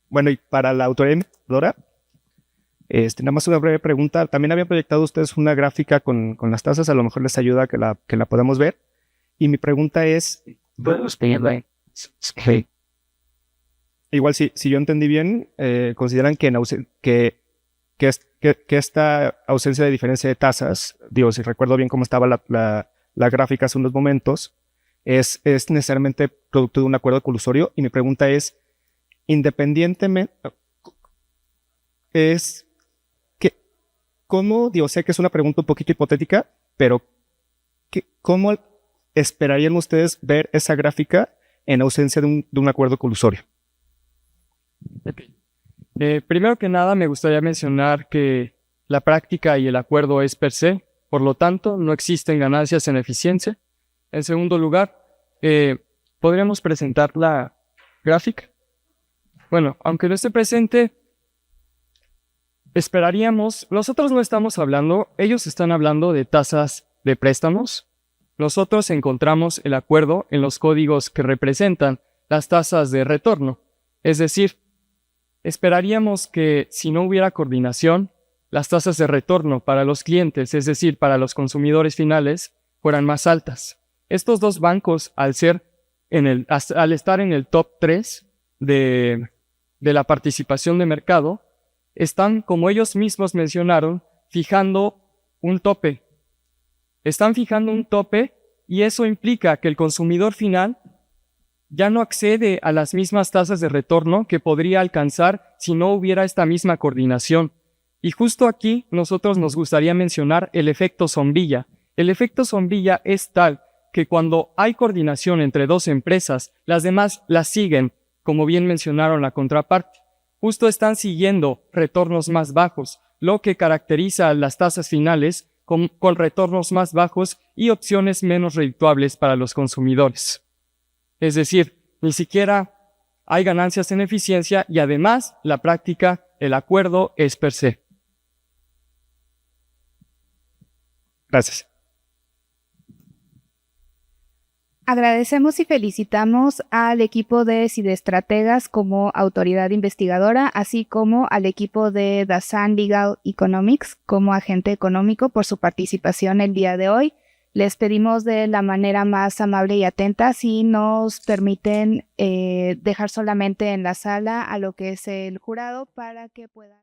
Bueno, y para la autoridad investigadora, nada más una breve pregunta. También habían proyectado ustedes una gráfica con las tasas, a lo mejor les ayuda a que la podamos ver. Y mi pregunta es, igual si yo entendí bien, consideran que esta ausencia de diferencia de tasas, digo, si recuerdo bien cómo estaba la gráfica hace unos momentos, es necesariamente producto de un acuerdo colusorio. Y mi pregunta es, independientemente, ¿cómo, digo, sé que es una pregunta un poquito hipotética, pero ¿cómo esperarían ustedes ver esa gráfica en ausencia de un acuerdo colusorio? Okay. Primero que nada, me gustaría mencionar que la práctica y el acuerdo es per se, por lo tanto, no existen ganancias en eficiencia. En segundo lugar, ¿podríamos presentar la gráfica? Bueno, aunque no esté presente, esperaríamos, nosotros no estamos hablando, ellos están hablando de tasas de préstamos. Nosotros encontramos el acuerdo en los códigos que representan las tasas de retorno. Es decir, esperaríamos que si no hubiera coordinación, las tasas de retorno para los clientes, es decir, para los consumidores finales, fueran más altas. Estos dos bancos, al estar en el top 3 de la participación de mercado, están, como ellos mismos mencionaron, fijando un tope. Están fijando un tope y eso implica que el consumidor final ya no accede a las mismas tasas de retorno que podría alcanzar si no hubiera esta misma coordinación. Y justo aquí nosotros nos gustaría mencionar el efecto sombrilla. El efecto sombrilla es tal que cuando hay coordinación entre dos empresas, las demás las siguen, como bien mencionaron la contraparte. Justo están siguiendo retornos más bajos, lo que caracteriza a las tasas finales con retornos más bajos y opciones menos redituables para los consumidores. Es decir, ni siquiera hay ganancias en eficiencia y además la práctica, el acuerdo es per se. Gracias. Agradecemos y felicitamos al equipo de Cidestrategas como autoridad investigadora, así como al equipo de Dazan Legal Economics como agente económico por su participación el día de hoy. Les pedimos de la manera más amable y atenta si nos permiten dejar solamente en la sala a lo que es el jurado para que puedan...